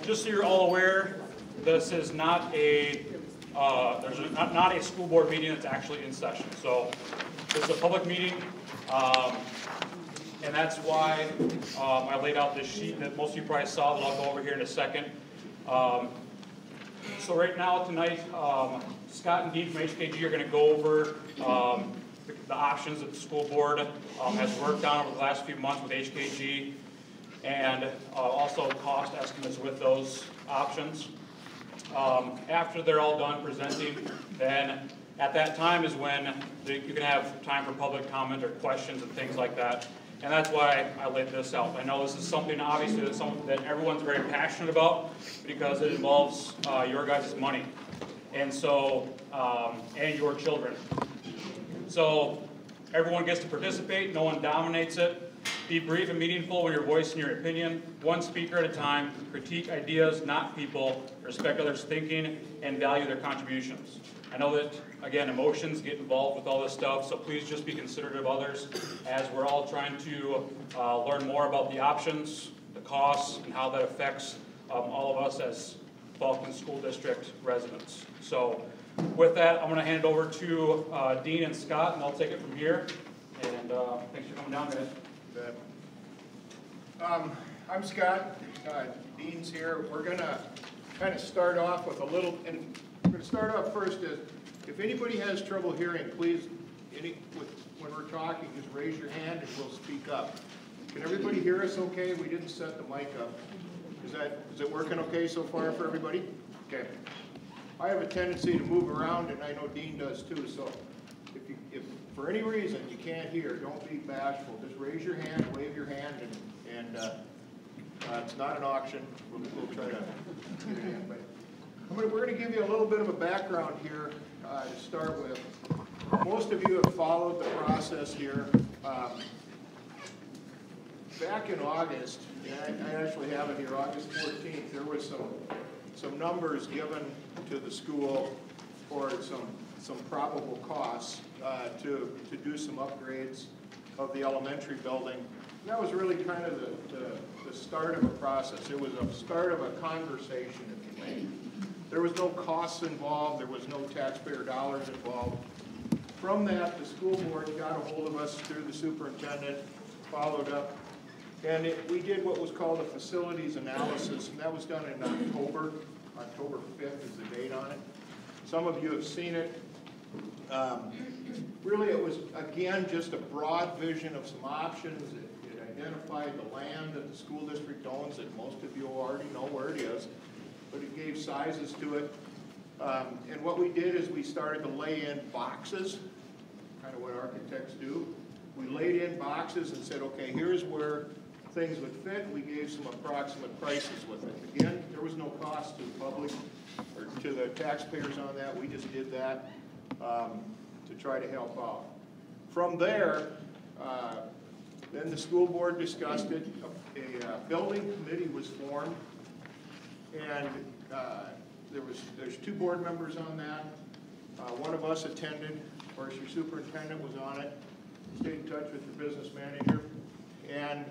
just so you're all aware, this is not a not a school board meeting that's actually in session. So this is a public meeting, and that's why I laid out this sheet that most of you probably saw that I'll go over here in a second. So right now, tonight, Scott and Dean from HKG are going to go over the options that the school board has worked on over the last few months with HKG, and also cost estimates with those options. After they're all done presenting, then at that time is when you can have time for public comment or questions and things like that. And that's why I laid this out. I know this is something obviously that everyone's very passionate about because it involves your guys' money, and so and your children. So everyone gets to participate. No one dominates it. Be brief and meaningful when you're voicing your opinion. One speaker at a time. Critique ideas, not people. Respect others' thinking and value their contributions. I know that, again, emotions get involved with all this stuff, so please just be considerate of others as we're all trying to learn more about the options, the costs, and how that affects all of us as Falcon School District residents. So with that, I'm going to hand it over to Dean and Scott, and they'll take it from here. And thanks for coming down, guys. I'm Scott. Dean's here. We're going to kind of start off with a little, and we're going to start off first as, if anybody has trouble hearing, please, when we're talking, just raise your hand and we'll speak up. Can everybody hear us okay? We didn't set the mic up. Is it working okay so far for everybody? Okay. I have a tendency to move around, and I know Dean does too, so if for any reason you can't hear, don't be bashful. Just raise your hand, wave your hand, and it's not an auction. We'll try to get it in. But we're going to give you a little bit of a background here to start with. Most of you have followed the process here. Back in August, and I actually have it here, August 14th, there was some numbers given to the school for some probable costs to do some upgrades of the elementary building. And that was really kind of the start of a process. It was a start of a conversation, if you may. There was no costs involved. There was no taxpayer dollars involved. From that, the school board got a hold of us through the superintendent, followed up, and we did what was called a facilities analysis, and that was done in October. October 5th is the date on it. Some of you have seen it. Really, it was, again, just a broad vision of some options. It identified the land that the school district owns, that most of you already know where it is, but it gave sizes to it. And what we did is we started to lay in boxes, kind of what architects do. We laid in boxes and said, okay, here's where things would fit. We gave some approximate prices with it. Again, there was no cost to the public or to the taxpayers on that. We just did that to try to help out. From there, then the school board discussed it. A building committee was formed, and there's 2 board members on that. One of us attended. Of course, your superintendent was on it. Stayed in touch with your business manager. And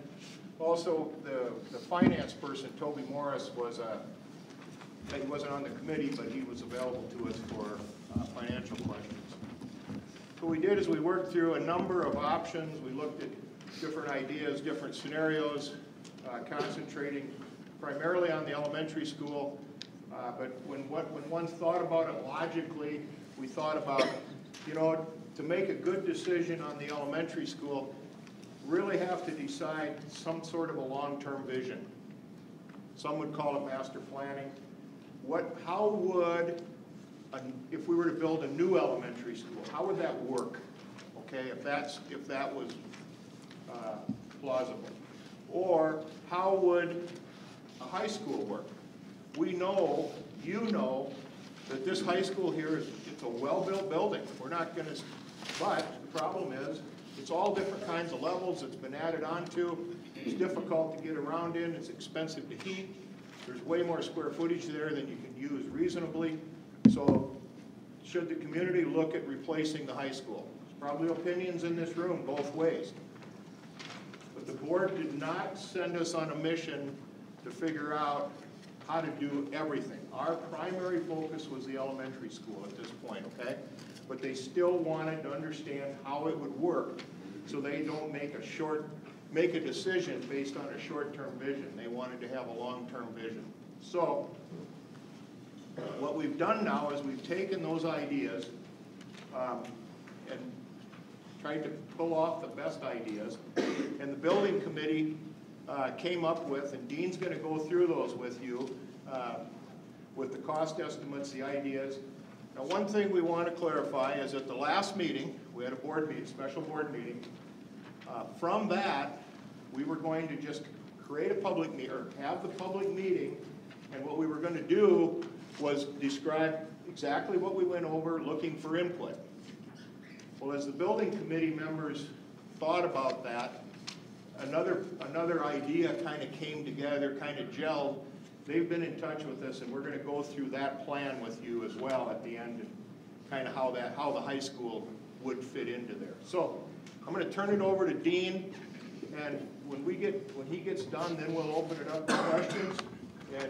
also the finance person, Toby Morris, he wasn't on the committee, but he was available to us for financial questions. What we did is we worked through a number of options. We looked at different ideas, different scenarios, concentrating primarily on the elementary school. But when one thought about it logically, we thought about, to make a good decision on the elementary school, really have to decide some sort of a long-term vision. Some would call it master planning. How would, if we were to build a new elementary school, how would that work? Okay, if that was plausible. Or how would a high school work? We know, that this high school here it's a well-built building. We're not going to, but the problem is, it's all different kinds of levels. It's been added onto. It's difficult to get around in. It's expensive to heat. There's way more square footage there than you can use reasonably. So should the community look at replacing the high school? There's probably opinions in this room both ways. But the board did not send us on a mission to figure out how to do everything. Our primary focus was the elementary school at this point, okay? But they still wanted to understand how it would work, so they don't make a decision based on a short-term vision. They wanted to have a long-term vision. So, what we've done now is we've taken those ideas and tried to pull off the best ideas, and the building committee came up with, and Dean's going to go through those with you, with the cost estimates, the ideas. Now, one thing we want to clarify is at the last meeting, we had a board meeting, special board meeting. From that, we were going to just create a public meeting, or have the public meeting, and what we were going to do was describe exactly what we went over, looking for input. Well, as the building committee members thought about that, another idea kind of came together, kind of gelled. They've been in touch with us, and we're going to go through that plan with you as well at the end, and kind of how the high school would fit into there. So I'm going to turn it over to Dean, and when he gets done, then we'll open it up to questions and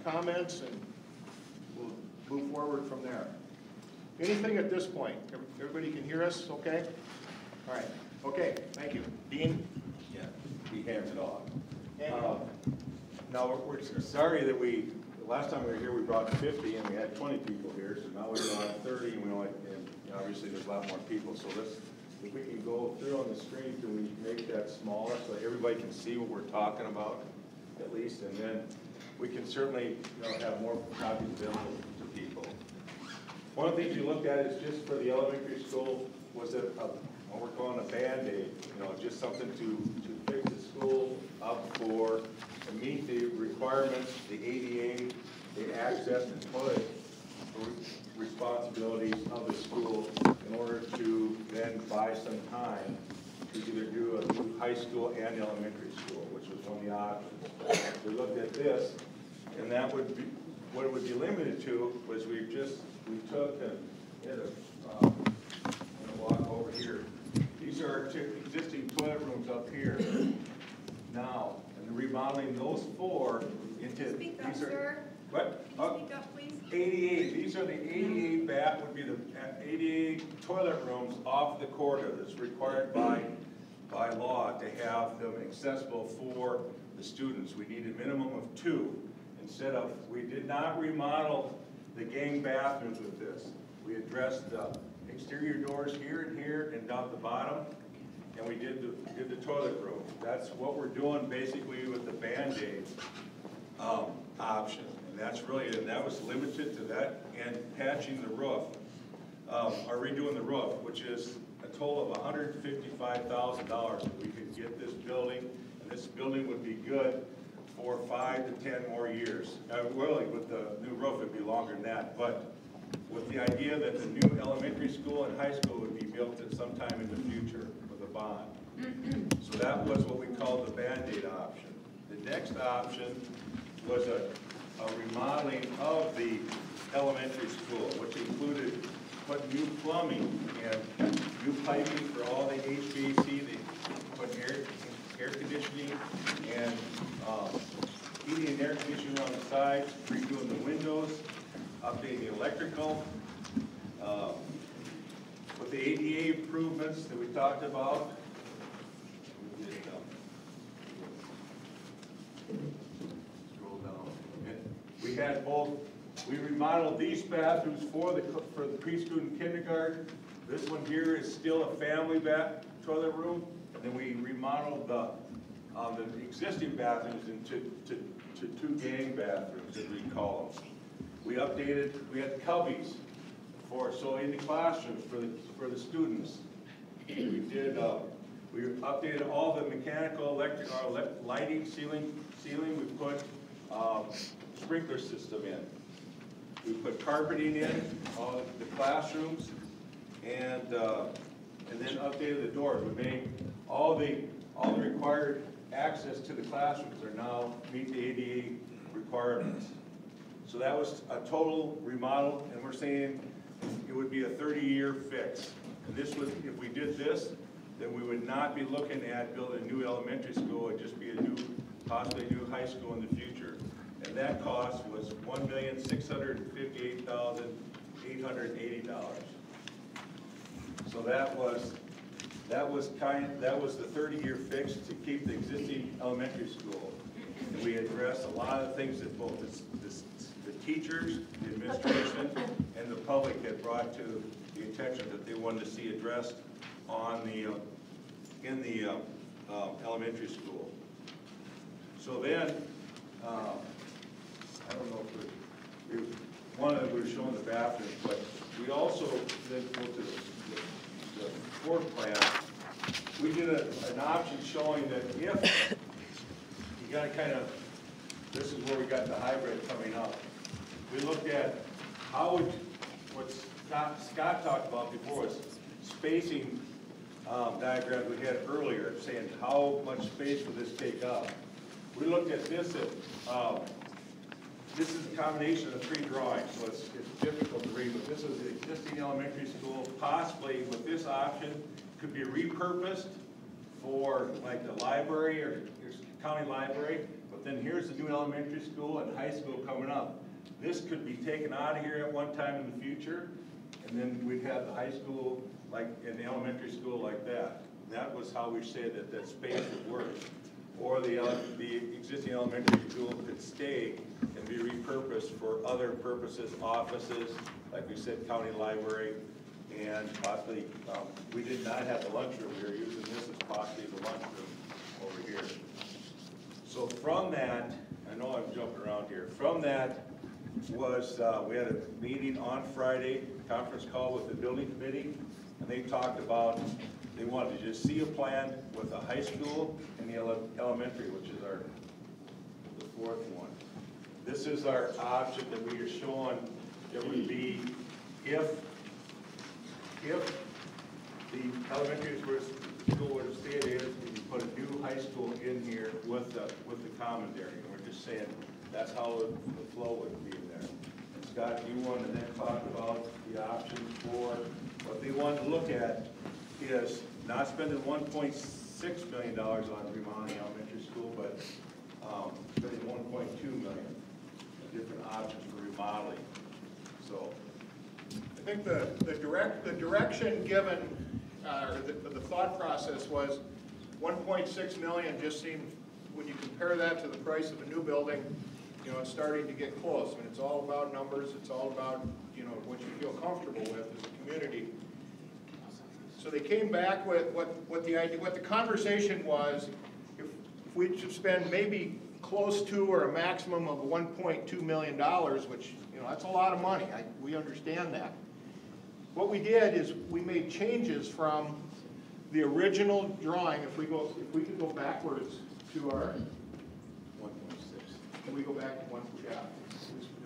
comments, and we'll move forward from there. Anything at this point? Everybody can hear us, okay? All right, okay, thank you. Dean? Yeah, we handed it off. Now, we're sorry that the last time we were here, we brought 50 and we had 20 people here, so now we're on 30 and and obviously there's a lot more people. So if we can go through on the screen, can we make that smaller so everybody can see what we're talking about at least? And then we can certainly have more copies available to people. One of the things you looked at is just for the elementary school was what we're calling a Band-Aid, just something to fix the school up to meet the requirements, the ADA, the access and toilet responsibilities of the school in order to then buy some time to either do a new high school and elementary school, which was one of the options. We looked at this, and that would be, what it would be limited to was we took and I'm going to walk over here. These are our two existing toilet rooms up here now, and remodeling those four into. Speak up, these are, sir. what? Can you speak up, please? 88. These are the 88 bath would be the 88 toilet rooms off the corridor that's required by law to have them accessible for the students. We need a minimum of 2. Instead of, we did not remodel the gang bathrooms with this. We addressed the exterior doors here and here and down the bottom, and we did the toilet room. That's what we're doing basically with the Band-Aid option. And that's really, and that was limited to that and patching the roof, or redoing the roof, which is a total of $155,000 if we could get this building, and this building would be good for 5 to 10 more years. Really, with the new roof, it'd be longer than that, but with the idea that the new elementary school and high school would be built at some time in the future with a bond. So that was what we called the Band-Aid option. The next option was a remodeling of the elementary school, which included putting new plumbing and new piping for all the HVAC, they put air conditioning and heating and air conditioning on the sides, redoing the windows, updating the electrical. With the ADA improvements that we talked about, scroll down. We had we remodeled these bathrooms for the preschool and kindergarten. This one here is still a family toilet room, and then we remodeled the existing bathrooms into two gang bathrooms, as we call them. We had cubbies so in the classrooms for the students. We updated all the mechanical, electrical, lighting, ceiling. We put sprinkler system in. We put carpeting in all the classrooms, and then updated the doors. We made all the required access to the classrooms are now meet the ADA requirements. So that was a total remodel, and we're saying it would be a 30-year fix. And this would, if we did this, then we would not be looking at building a new elementary school. It'd just be possibly a new high school in the future. and that cost was $1,658,880. So that was the 30-year fix to keep the existing elementary school. And we addressed a lot of things that both the teachers, the administration, and the public had brought to the attention that they wanted to see addressed on in the elementary school. So then, I don't know if we were showing the bathrooms, but we also then go to the floor plan. We did an option showing that if you got to kind of, this is where we got the hybrid coming up. We looked at how would, what Scott talked about before was spacing diagrams we had earlier, saying how much space will this take up. We looked at this this is a combination of 3 drawings, so it's difficult to read, but this is the existing elementary school, possibly with this option, could be repurposed for like the library or county library, but then here's the new elementary school and high school coming up. This could be taken out of here at one time in the future, and then we'd have the high school like in the elementary school like that. That was how we said that space would work. Or the existing elementary school could stay and be repurposed for other purposes, offices, like we said, county library, and possibly, we did not have the lunchroom. We were using this as possibly the lunchroom over here. So from that, I know I'm jumping around here, from that was, we had a meeting on Friday, conference call with the building committee, and they talked about, they wanted to just see a plan with the high school and the elementary, which is the 4th one. This is our option that we are showing. It would be if the elementary school were to stay there, we could put a new high school in here with the commentary. And we're just saying that's how the flow would be in there. And Scott, you wanted to then talk about the options for what they want to look at is not spending $1.6 million on remodeling elementary school, but spending $1.2 million. Different options for remodeling. So I think the direction given, the thought process was 1.6 million just seemed, when you compare that to the price of a new building, you know, it's starting to get close. I mean, it's all about numbers. It's all about, you know, what you feel comfortable with as a community. So they came back with what the conversation was, if we should spend maybe close to or a maximum of $1.2 million, which, you know, that's a lot of money. We understand that. What we did is we made changes from the original drawing. If we could go backwards to our 1.6. Can we go back to one? Yeah.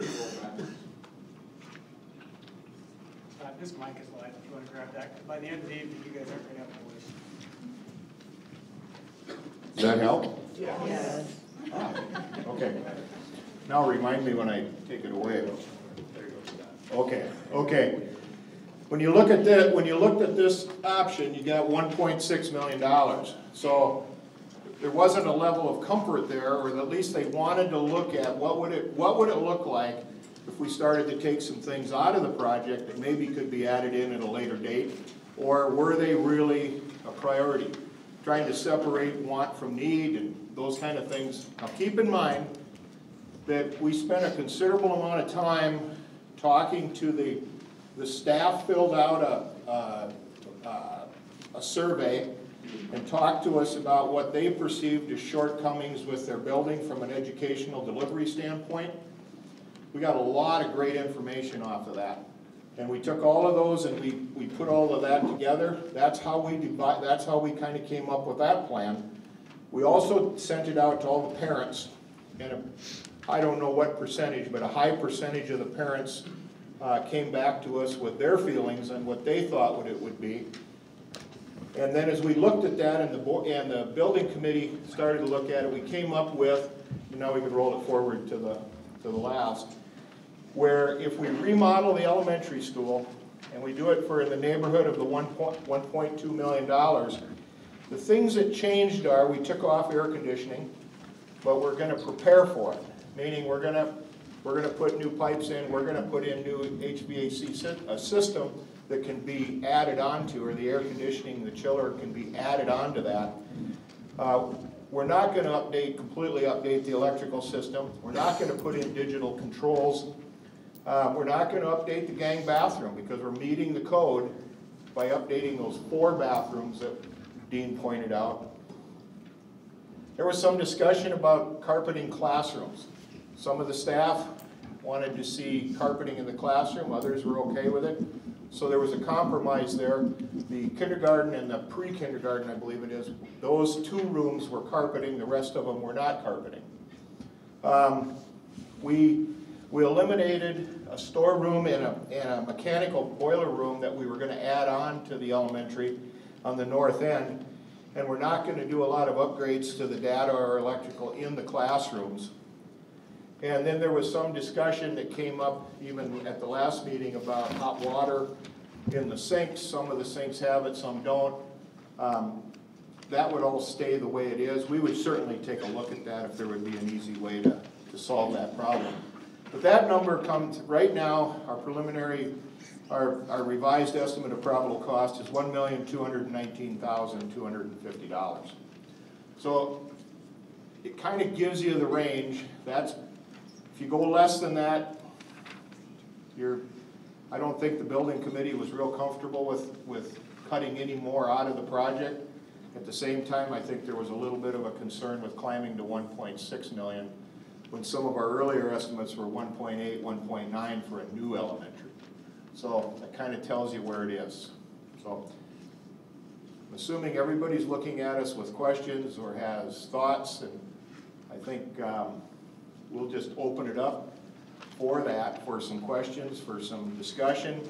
Go backwards. This mic is live if you want to grab that. By the end of the evening, you guys aren't going to have a voice. Does that help? Yeah. Yes. Okay. Now remind me when I take it away. Okay. Okay. When you look at that, when you looked at this option, you got $1.6 million. So there wasn't a level of comfort there, or at least they wanted to look at what would it look like if we started to take some things out of the project that maybe could be added in at a later date, or were they really a priority? Trying to separate want from need and those kind of things. Now keep in mind that we spent a considerable amount of time talking to the staff, filled out a survey and talked to us about what they perceived as shortcomings with their building from an educational delivery standpoint. We got a lot of great information off of that. And we took all of those and we put all of that together. That's how we kind of came up with that plan. We also sent it out to all the parents, and I don't know what percentage, but a high percentage of the parents came back to us with their feelings and what they thought it would be. And then as we looked at that and the building committee started to look at it, we came up with, and now we could roll it forward to the last, where if we remodel the elementary school and we do it for in the neighborhood of the $1.2 million, the things that changed are we took off air conditioning, but we're going to prepare for it. meaning we're gonna put new pipes in, we're gonna put in new HVAC system that can be added onto, or the air conditioning, the chiller can be added onto that. We're not gonna completely update the electrical system. We're not gonna put in digital controls. We're not gonna update the gang bathroom because we're meeting the code by updating those 4 bathrooms that Dean pointed out. There was some discussion about carpeting classrooms. Some of the staff wanted to see carpeting in the classroom, others were okay with it. So there was a compromise there. The kindergarten and the pre-kindergarten, I believe it is, those 2 rooms were carpeting, the rest of them were not carpeting. We eliminated a storeroom and a mechanical boiler room that we were going to add on to the elementary on the north end, and we're not going to do a lot of upgrades to the data or electrical in the classrooms. And then there was some discussion that came up even at the last meeting about hot water in the sinks. Some of the sinks have it, some don't. That would all stay the way it is. We would certainly take a look at that if there would be an easy way to solve that problem. But that number comes, right now, our preliminary, our revised estimate of probable cost is $1,219,250. So it kind of gives you the range. If you go less than that, I don't think the building committee was real comfortable with cutting any more out of the project. At the same time, I think there was a little bit of a concern with climbing to 1.6 million when some of our earlier estimates were 1.8, 1.9 for a new elementary. So that kind of tells you where it is. So I'm assuming everybody's looking at us with questions or has thoughts, and I think we'll just open it up for that, for some questions, for some discussion.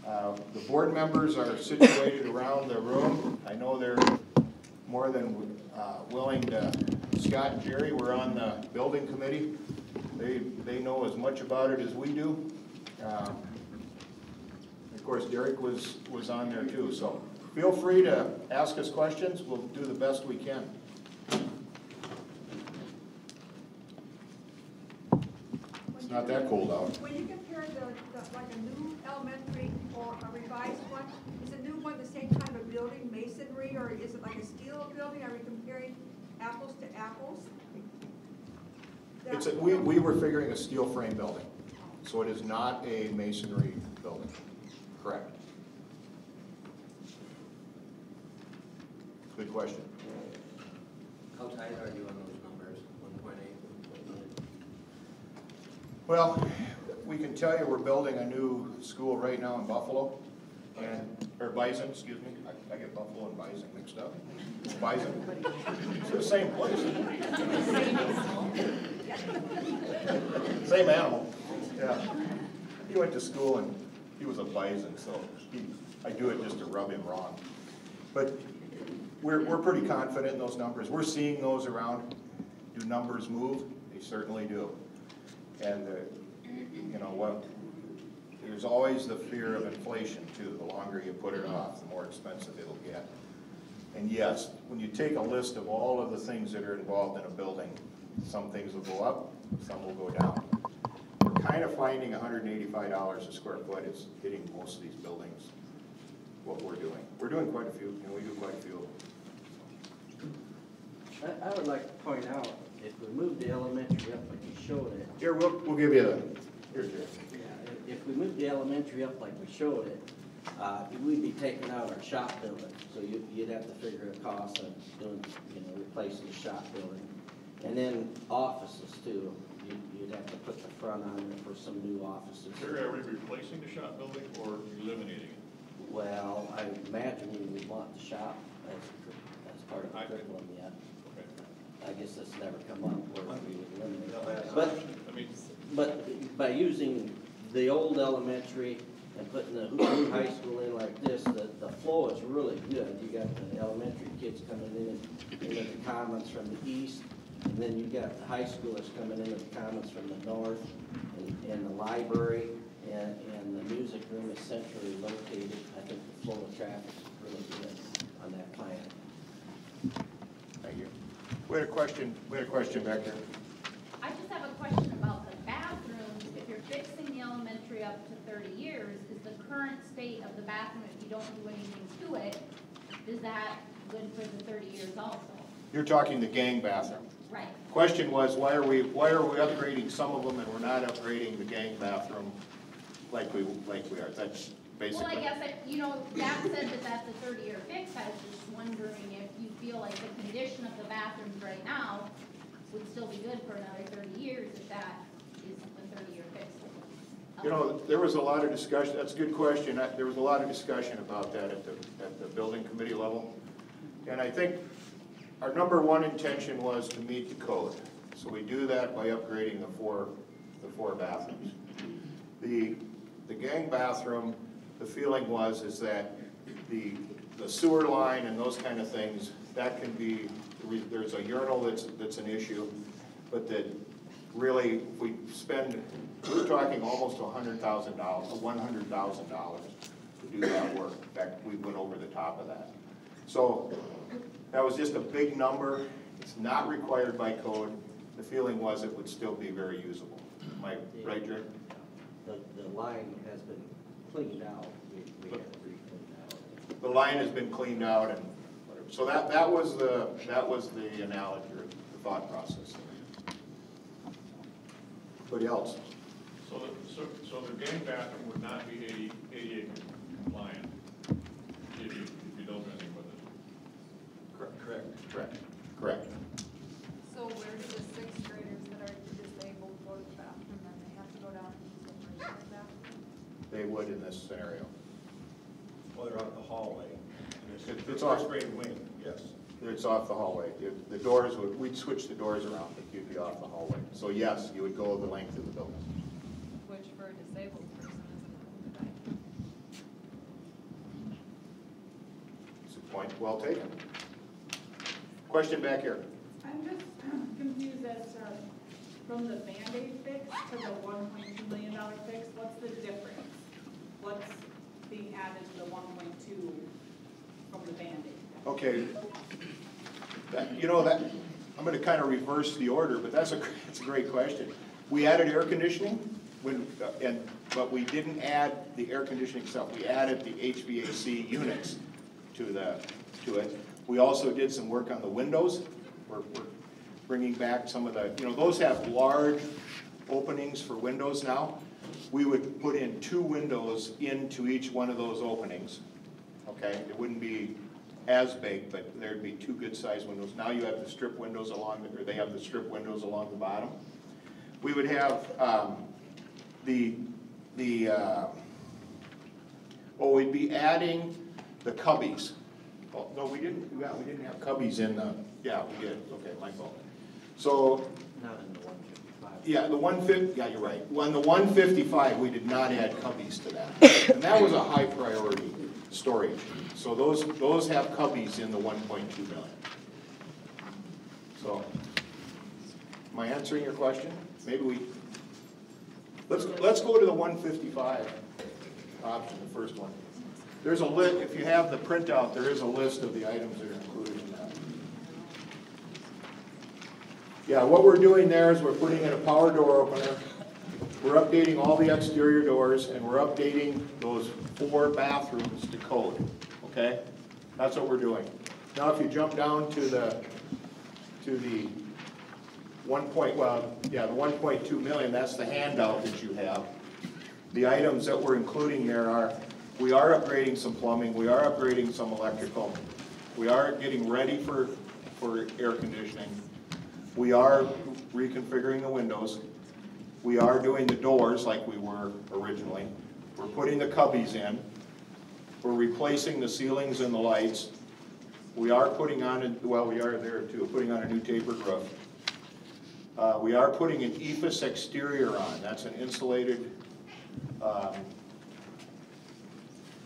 The board members are situated around the room. I know they're more than willing to. Scott and Jerry were on the building committee. They know as much about it as we do. Of course, Derek was on there too. So feel free to ask us questions. We'll do the best we can. It's not that cold out. When you compare like a new elementary or a revised one, is a new one the same kind of building, masonry, or is it like a steel building? Are we comparing apples to apples? We were figuring a steel frame building, so it is not a masonry building. Correct. Good question. How tight are you on those numbers, 1.8, 1.9? Well, we can tell you we're building a new school right now in Buffalo, or Bison, excuse me. I get Buffalo and Bison mixed up. Bison. It's the same place. Same animal. Yeah. He went to school and he was a Bison, so I do it just to rub him wrong. But we're pretty confident in those numbers. We're seeing those around. Do numbers move? They certainly do. And you know what? There's always the fear of inflation too. The longer you put it off, the more expensive it'll get. And yes, when you take a list of all of the things that are involved in a building, some things will go up, some will go down. We're kind of finding $185 a square foot is hitting most of these buildings, what we're doing. We're doing quite a few, and we do quite a few of them. I would like to point out, if we move the elementary up like you showed it. Here, we'll give you the, here's your. Yeah, if we move the elementary up like we showed it, we'd be taking out our shop building. So you'd have to figure a cost of doing, replacing the shop building. And then offices too. You'd have to put the front on there for some new offices. Are we replacing the shop building or eliminating it? Well, I imagine we would want the shop as part of the curriculum yet. Okay. I guess that's never come up where we would eliminate it. I mean, But by using the old elementary and putting the new high school in like this, the flow is really good. You got the elementary kids coming in into the commons from the east, and then you got the high schoolers coming into the commons from the north, and the library and the music room is centrally located. I think the flow of traffic is really good on that plan. Thank you. We had a question back there. I just have state of the bathroom if you don't do anything to it, is that good for the 30 years also? You're talking the gang bathroom. Right. Question was, why are we upgrading some of them and we're not upgrading the gang bathroom like we are? That's basically. Well, I guess, that said that that's a 30-year fix. I was just wondering if you feel like the condition of the bathrooms right now would still be good for another 30 years if that is a 30-year fix. There was a lot of discussion, that's a good question. There was a lot of discussion about that at the building committee level. And I think our number one intention was to meet the code. So we do that by upgrading the four bathrooms. The gang bathroom, the feeling is that the sewer line and those kind of things, that can be, there's a urinal that's an issue, but that really, if we spend, we're talking almost $100,000 to do that work. In fact, we went over the top of that. So that was just a big number. It's not required by code. The feeling was it would still be very usable. Am I right, Jerry? The line has been cleaned out. We had to re-clean out. The line has been cleaned out and whatever. So that was the analogy or the thought process. Anybody else? So the gang bathroom would not be ADA compliant if you don't do anything with it? Correct. So where do the sixth graders that are disabled go to the bathroom, then they have to go down and use the first bathroom? They would in this scenario. Well, they're out the hallway. It's off. First grade wing, yes. It's off the hallway. The doors we'd switch the doors around, but you'd be off the hallway. So yes, you would go the length of the building. Which for a disabled person isn't a good idea. It's a point well taken. Question back here. I'm just confused as to, from the Band-Aid fix to the $1.2 million fix, what's the difference? What's being added to the 1.2 from the Band-Aid? Okay. I'm going to kind of reverse the order, but that's a great question. We added air conditioning, but we didn't add the air conditioning itself. We added the HVAC units to it. We also did some work on the windows. We're bringing back some of the, those have large openings for windows now. We would put in 2 windows into each one of those openings. Okay, it wouldn't be as big, but there'd be 2 good-sized windows. Now you have the strip windows they have the strip windows along the bottom. We would have we'd be adding the cubbies. Oh, no, we didn't. Yeah, we didn't have cubbies in the. Yeah, we did. Okay, my fault. So. Not in the 155. Yeah, the 150. Yeah, you're right. On the 155, we did not add cubbies to that, and that was a high priority storage. So those have cubbies in the 1.2 million. So, am I answering your question? Maybe we. Let's go to the 155 option, the first one. There's a list, if you have the printout, there is a list of the items that are included in that. Yeah, what we're doing there is we're putting in a power door opener. We're updating all the exterior doors, and we're updating those 4 bathrooms to code, okay? That's what we're doing. Now if you jump down to the 1.2 million, that's the handout that you have. The items that we're including there are, we are upgrading some plumbing, we are upgrading some electrical, we are getting ready for air conditioning, we are reconfiguring the windows, we are doing the doors like we were originally, we're putting the cubbies in, we're replacing the ceilings and the lights, we are putting on, we are there too, putting on a new tapered roof. We are putting an EIFS exterior on, that's an insulated,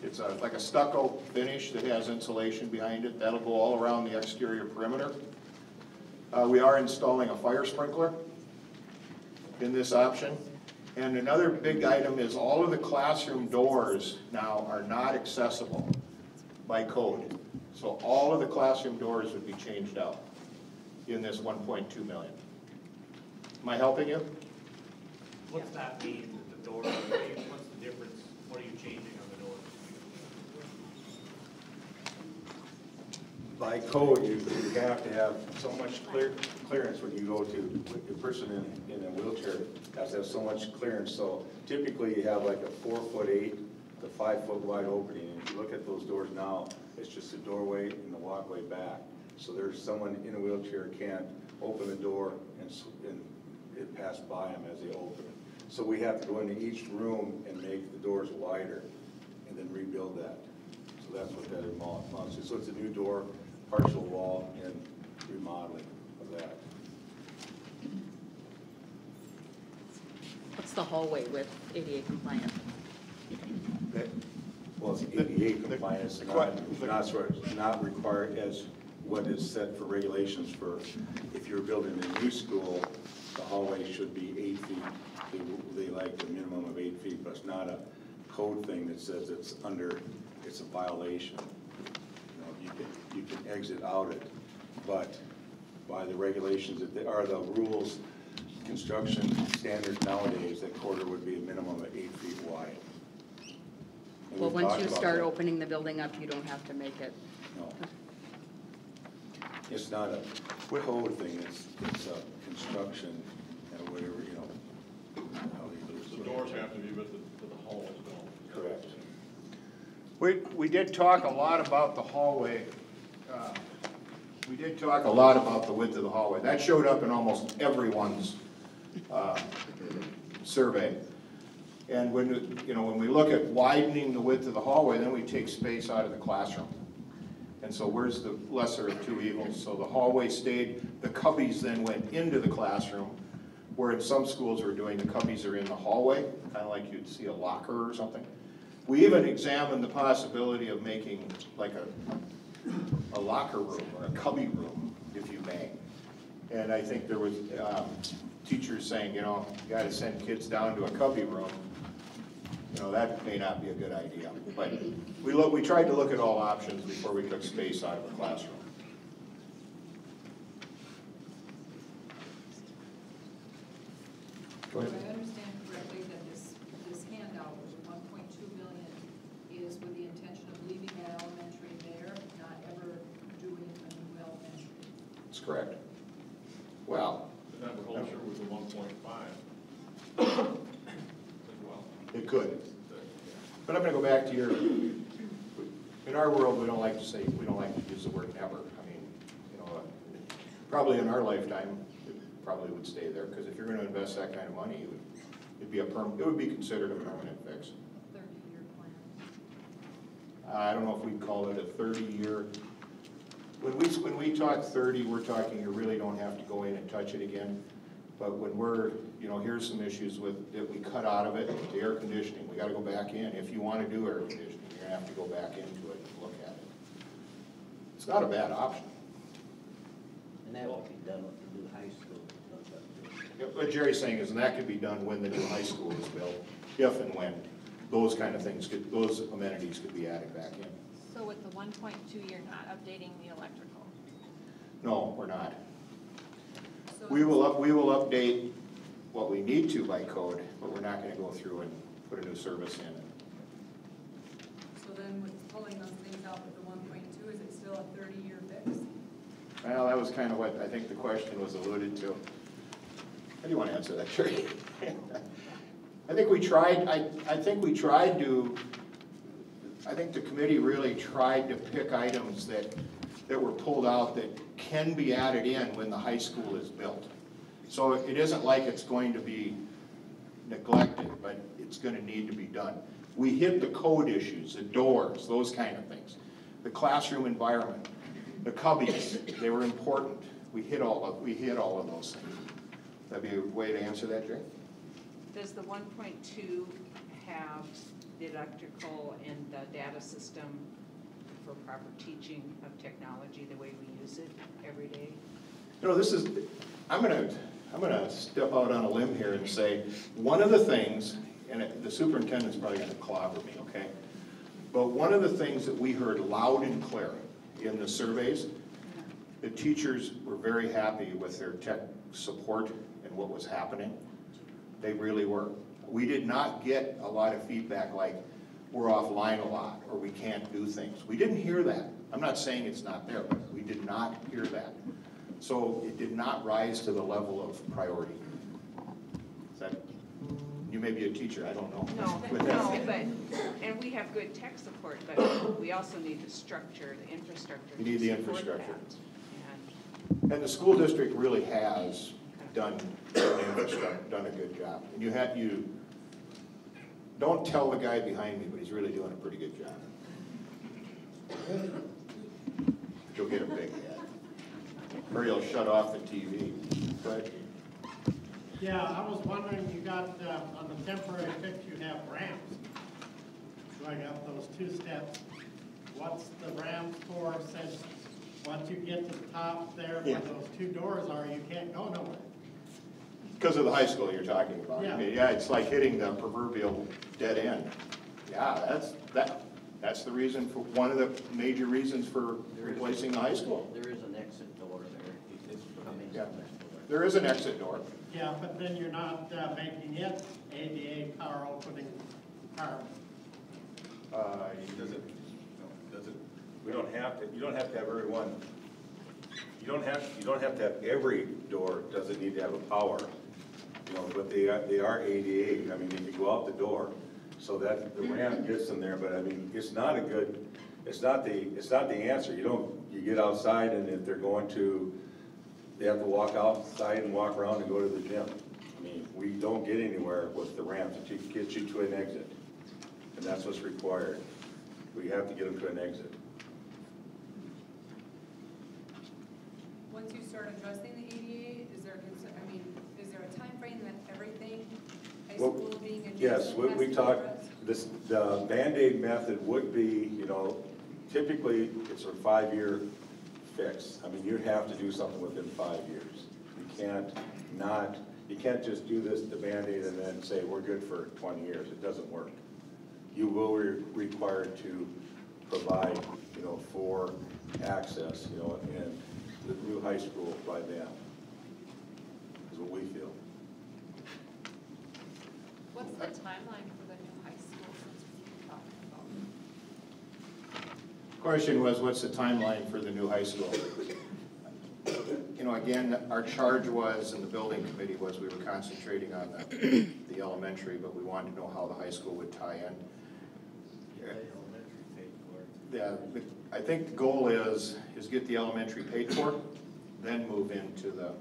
it's like a stucco finish that has insulation behind it. That'll go all around the exterior perimeter. We are installing a fire sprinkler in this option. And another big item is all of the classroom doors now are not accessible by code. So all of the classroom doors would be changed out in this 1.2 million. Am I helping you? What's that mean, that the door, what's the difference, what are you changing on the door? by code, you have to have so much clearance when you go to, a person in a wheelchair has to have so much clearance. So typically you have like a 4'8" to 5 foot wide opening. And if you look at those doors now, it's just a doorway and the walkway back. So there's someone in a wheelchair can't open the door and it pass by them as they open it. So we have to go into each room and make the doors wider and then rebuild that. So that's what that amounts to. So it's a new door, partial wall, and remodeling of that. What's the hallway with ADA compliant? Well, it's ADA compliance, not required as what is set for regulations for, if you're building a new school, the hallway should be 8 feet. They like a minimum of 8 feet, but it's not a code thing that says it's a violation. You know, you can exit out it, but by the regulations, that they are the rules, construction standards nowadays, that quarter would be a minimum of 8 feet wide. And Well, we've once talked you about start that. opening the building up, you don't have to make it. No. It's not a code thing, it's a construction, and whatever, you know. The doors have to be with the hallways, though. Correct. We did talk a lot about the hallway. We did talk a lot about the width of the hallway. That showed up in almost everyone's survey. And when we look at widening the width of the hallway, then we take space out of the classroom. And so where's the lesser of two evils? So the hallway stayed, the cubbies then went into the classroom, where in some schools we're doing, the cubbies are in the hallway, kind of like you'd see a locker or something. We even examined the possibility of making like a locker room or a cubby room, if you may. And I think there was teachers saying, you gotta send kids down to a cubby room. That may not be a good idea. But we tried to look at all options before we took space out of the classroom. Go ahead. If I understand correctly, that this handout, the 1.2 million, is with the intention of leaving that elementary there, not ever doing a new elementary. That's correct. Well, And that would hold true with the 1.5 as well. it could. But I'm going to go back to in our world, we don't like to use the word never. I mean, probably in our lifetime, it probably would stay there, because if you're going to invest that kind of money, it would be considered a permanent fix. 30-year plan. I don't know if we'd call it a 30-year. When we talk 30, we're talking you really don't have to go in and touch it again. But when we're, here's some issues that we cut out of it, the air conditioning, we gotta go back in. If you wanna do air conditioning, you're gonna have to go back into it and look at it. It's not a bad option. And that will be done with the new high school. What Jerry's saying is, and that could be done when the new high school is built, if and when those kind of things those amenities could be added back in. So with the 1.2, you're not updating the electrical? No, we're not. So We will update what we need to by code, but we're not gonna go through and put a new service in. So then with pulling those things out with the 1.2, is it still a 30-year fix? Well, that was kind of what I think the question was alluded to. How do you want to answer that, Jerry? I think the committee really tried to pick items that were pulled out that can be added in when the high school is built. So it isn't like it's going to be neglected, but it's going to need to be done. We hit the code issues, the doors, those kind of things. The classroom environment, the cubbies, they were important. We hit all of those things. That'd be a way to answer that, Jerry? Does the 1.2 have the electrical and the data system for proper teaching of technology the way we use it every day? I'm gonna step out on a limb here and say, one of the things, and the superintendent's probably gonna clobber me, okay? But one of the things that we heard loud and clear in the surveys, the teachers were very happy with their tech support and what was happening. They really were. We did not get a lot of feedback like, we're offline a lot, or we can't do things. We didn't hear that. I'm not saying it's not there, but we did not hear that. So it did not rise to the level of priority. Is that, you may be a teacher, I don't know. No, but, and we have good tech support, but we also need the structure, the infrastructure. You need the to support infrastructure. that. And the school district really has done a good job. And you don't tell the guy behind me, but he's really doing a pretty good job. You'll get a big head. Or he'll shut off the TV. But yeah, I was wondering, you got, on the temporary fix, you have ramps. Going up those 2 steps. What's the ramps for, since once you get to the top there where those 2 doors are, you can't go nowhere? because of the high school you're talking about. Yeah. Yeah, it's like hitting the proverbial dead end. Yeah, that's the reason for, one of the major reasons for replacing the high school. There is an exit door there. It's coming. Yeah. There is an exit door. Yeah, but then you're not making it ADA car opening car. Does it, we don't have to, you don't have to have every one. You don't have to have every door, doesn't need to have a power. You know, but they are ADA, I mean, they can go out the door. So that the ramp gets them there, but I mean, it's not the answer. You get outside, and if they're going to, they have to walk outside and walk around and go to the gym. I mean, we don't get anywhere with the ramps. It gets you to an exit. And that's what's required. We have to get them to an exit. Once you start addressing the ADA, is there a time frame that everything, high school being adjacent? Yes, has we to be talked, addressed? the Band-Aid method would be, typically it's a 5-year fix. I mean, you'd have to do something within 5 years. You can't just do this, the Band-Aid, and then say, we're good for 20 years. It doesn't work. You will be required to provide, for access, in the new high school by then, is what we feel. What's the timeline for the new high school since we talked about? Question was, what's the timeline for the new high school? Again, our charge was, and the building committee was, we were concentrating on the elementary, but we wanted to know how the high school would tie in. Yeah, I think the goal is get the elementary paid for, then move into the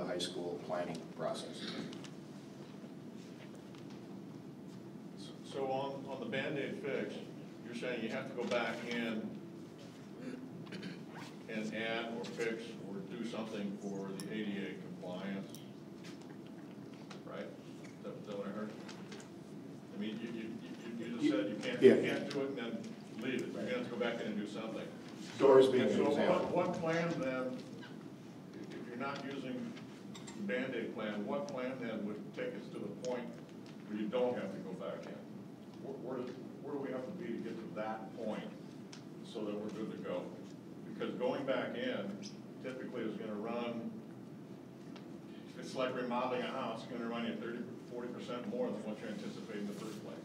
high school planning process. So on the Band-Aid fix, you're saying you have to go back in and add or fix or do something for the ADA compliance, right? Is that what I heard? I mean, you just said you can't do it and then leave it. You're gonna have to go back in and do something. Doors being an So example. what plan then, if you're not using the Band-Aid plan, what plan then would take us to the point where you don't have to go back in? Where do we have to be to get to that point so that we're good to go? Because going back in typically is gonna run, it's like remodeling a house, it's gonna run you 30–40% more than what you anticipated in the first place.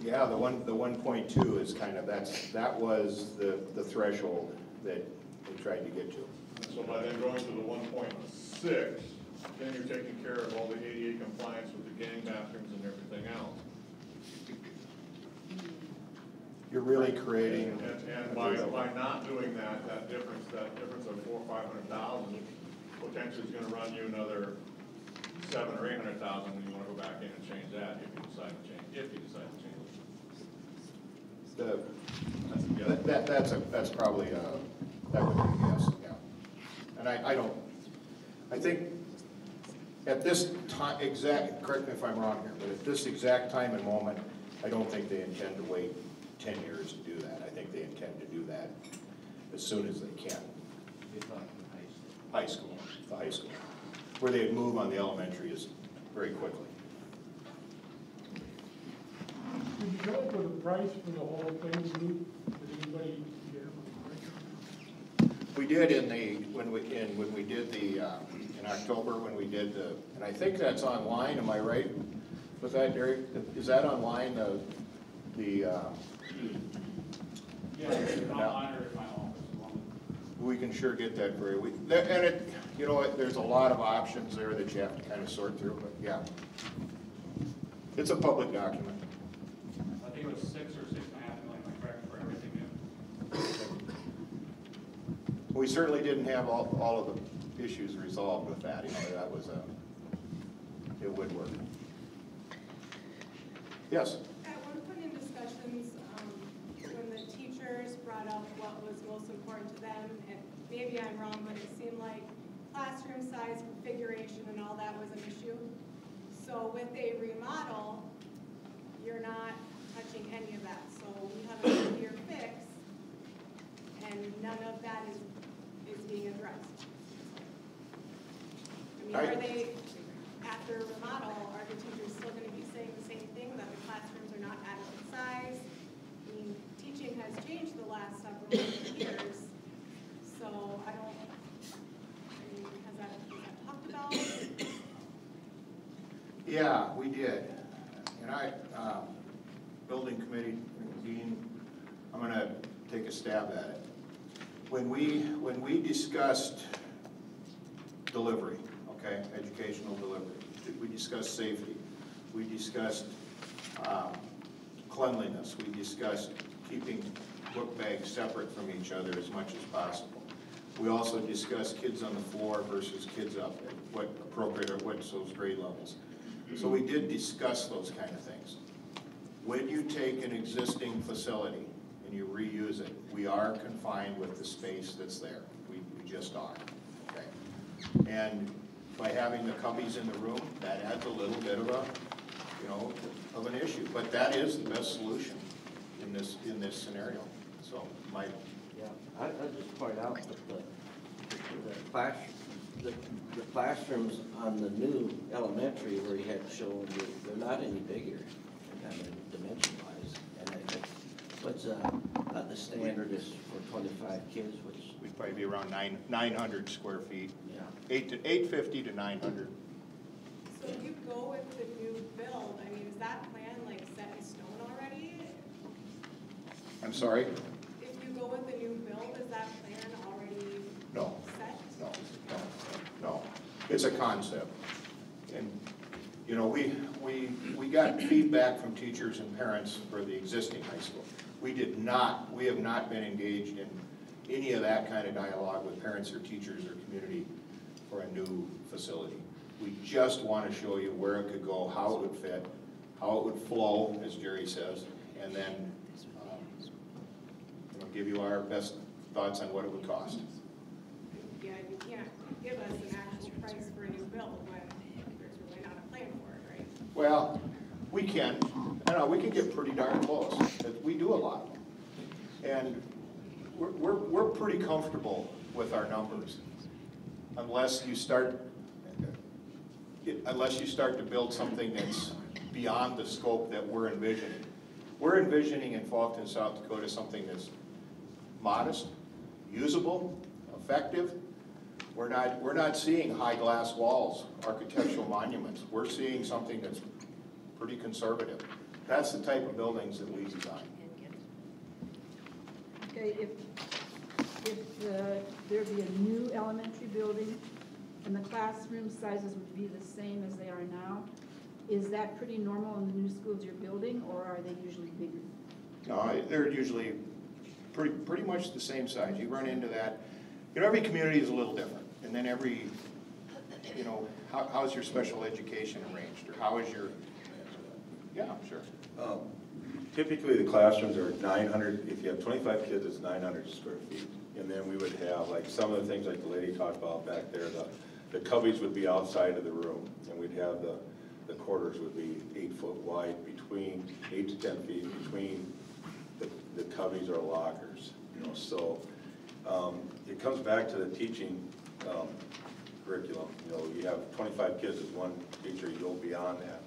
Yeah, the 1.2 is kind of, that was the threshold that we tried to get to. So by then going to the 1.6, then you're taking care of all the ADA compliance with the gang bathrooms and everything else. You're really creating. And by not doing that difference of $400,000 or $500,000 potentially is gonna run you another $700,000 or $800,000 when you wanna go back in and change that, if you decide to change it. That's probably, that would be a yes, yeah. And I think at this time, correct me if I'm wrong here, but at this exact time and moment, I don't think they intend to wait 10 years to do that. I think they intend to do that as soon as they can. High school, the high school. Where they'd move on the elementary is very quickly. Did you go for the price for the whole thing, Luke? Did anybody get We did when we did the, in October, when we did the, and I think that's online, am I right? Was that, Derek? Is that online, Yeah, it's online or in my office. we can sure get that for you. And it, you know, there's a lot of options there that you have to kind of sort through, but yeah. It's a public document. I think it was 6 or 6.5 million, like, correct, for everything new. We certainly didn't have all of the issues resolved with that, you know, that was it would work. Yes? At one point in discussions, when the teachers brought up what was most important to them, and maybe I'm wrong, but it seemed like classroom size, configuration, and all that was an issue. So with a remodel, you're not touching any of that. So we have a 30-year fix, and none of that is being addressed. I mean, are they, after remodel, are the teachers still going to be saying the same thing, that the classrooms are not adequate size? I mean, teaching has changed the last several years, so I mean, has that talked about? Yeah, we did. And building committee, Dean, I'm gonna take a stab at it. When we discussed delivery, okay, educational delivery, we discussed safety, we discussed cleanliness, we discussed keeping book bags separate from each other as much as possible. We also discussed kids on the floor versus kids up, what appropriate or what's those grade levels. So we did discuss those kind of things. When you take an existing facility and you reuse it, we are confined with the space that's there. We just are, okay? And by having the cubbies in the room, that adds a little bit of a, you know, of an issue. But that is the best solution in this scenario. So Yeah, I'd just point out that the classrooms on the new elementary where you had shown, they're not any bigger, I mean, dimension-wise. And I think what's the standard is for 25 kids, which we'd probably be around 900 square feet. Yeah. 850 to 900. So if you go with the new build, I mean, is that plan like set in stone already? I'm sorry? If you go with the new build, is that plan already No. set? No. It's a concept. And, you know, we got feedback from teachers and parents for the existing high school. We have not been engaged in any of that kind of dialogue with parents or teachers or community for a new facility. We just want to show you where it could go, how it would fit, how it would flow, as Jerry says, and then you know, give you our best thoughts on what it would cost. Yeah, you can't give us an actual price for a new build when there's really not a plan for it, right? Well, we can. I know, we can get pretty darn close. We do a lot of them. And we're pretty comfortable with our numbers unless you start to build something that's beyond the scope that we're envisioning. We're envisioning in Faulkton, South Dakota, something that's modest, usable, effective. We're not seeing high glass walls, architectural monuments. We're seeing something that's pretty conservative. That's the type of buildings that we design. Okay, if there be a new elementary building and the classroom sizes would be the same as they are now, is that pretty normal in the new schools you're building, or are they usually bigger? No, they're usually pretty much the same size. You run into that. You know, every community is a little different. And then every, you know, how's your special education arranged? Or how is your, yeah, sure. Typically, the classrooms are 900, if you have 25 kids, it's 900 square feet. And then we would have, like, some of the things like the lady talked about back there, the cubbies would be outside of the room, and we'd have the quarters would be 8 foot wide between, 8 to 10 feet between the cubbies or lockers, you know, so it comes back to the teaching curriculum. You know, you have 25 kids as one teacher, you go beyond that.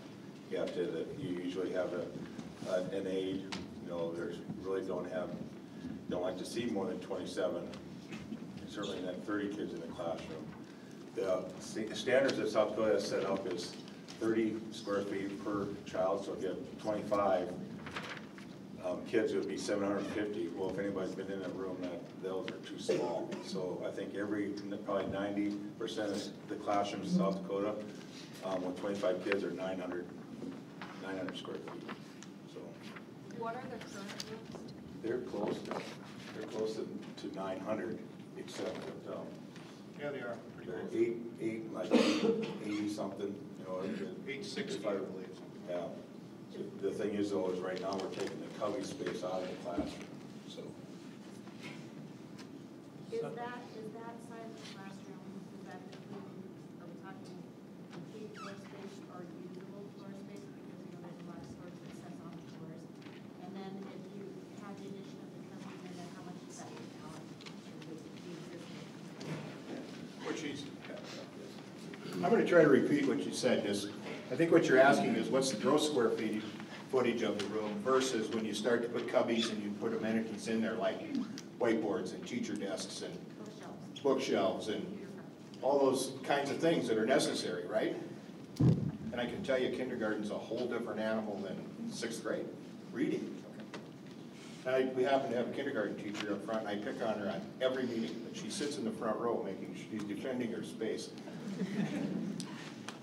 You usually have an aide, you know, there's really don't like to see more than 27 certainly not 30 kids in the classroom. The standards that South Dakota has set up is 30 square feet per child, so if you have 25 kids, it would be 750. Well, if anybody's been in a room, those are too small. So I think probably 90% of the classrooms in South Dakota with 25 kids are 900 square feet. So What are the current rooms? they're close to 900, except that Yeah, they are. they're like 80 something, you know. 860, I believe. Yeah. So the thing is though, is right now we're taking the cubby space out of the classroom, so. Is that size of classroom, is that including, are we talking complete floor space or usable floor space? Because we know there's a lot of stores that sets on the floors. And then if you had the addition of the cubbies in there, how much is that now? I'm gonna try to repeat what you said. I think what you're asking is what's the gross square footage of the room versus when you start to put cubbies and you put amenities in there like whiteboards and teacher desks and bookshelves and all those kinds of things that are necessary, right? And I can tell you kindergarten's a whole different animal than 6th grade, reading. We happen to have a kindergarten teacher up front, and I pick on her on every meeting, but she sits in the front row making, she's defending her space.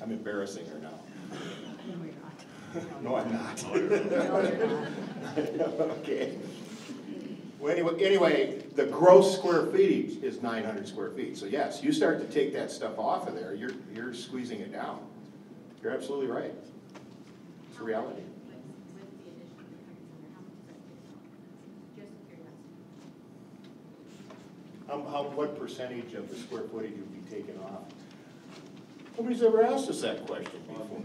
I'm embarrassing her now. No, I'm not. Okay. Well, anyway, the gross square feet is 900 square feet. So yes, you start to take that stuff off of there, you're squeezing it down. You're absolutely right. It's a reality. What percentage of the square footage would be taken off? Nobody's ever asked us that question before.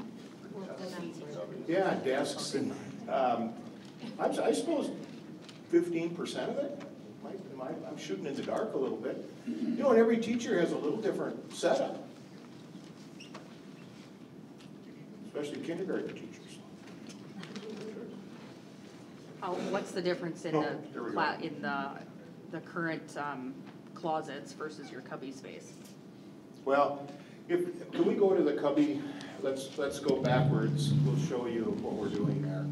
Yeah, desks and, I suppose 15% of it? I'm shooting in the dark a little bit. You know, and every teacher has a little different setup. Especially kindergarten teachers. What's the difference in the current closets versus your cubby space? Well, can we go to the cubby? Let's go backwards. We'll show you what we're doing there.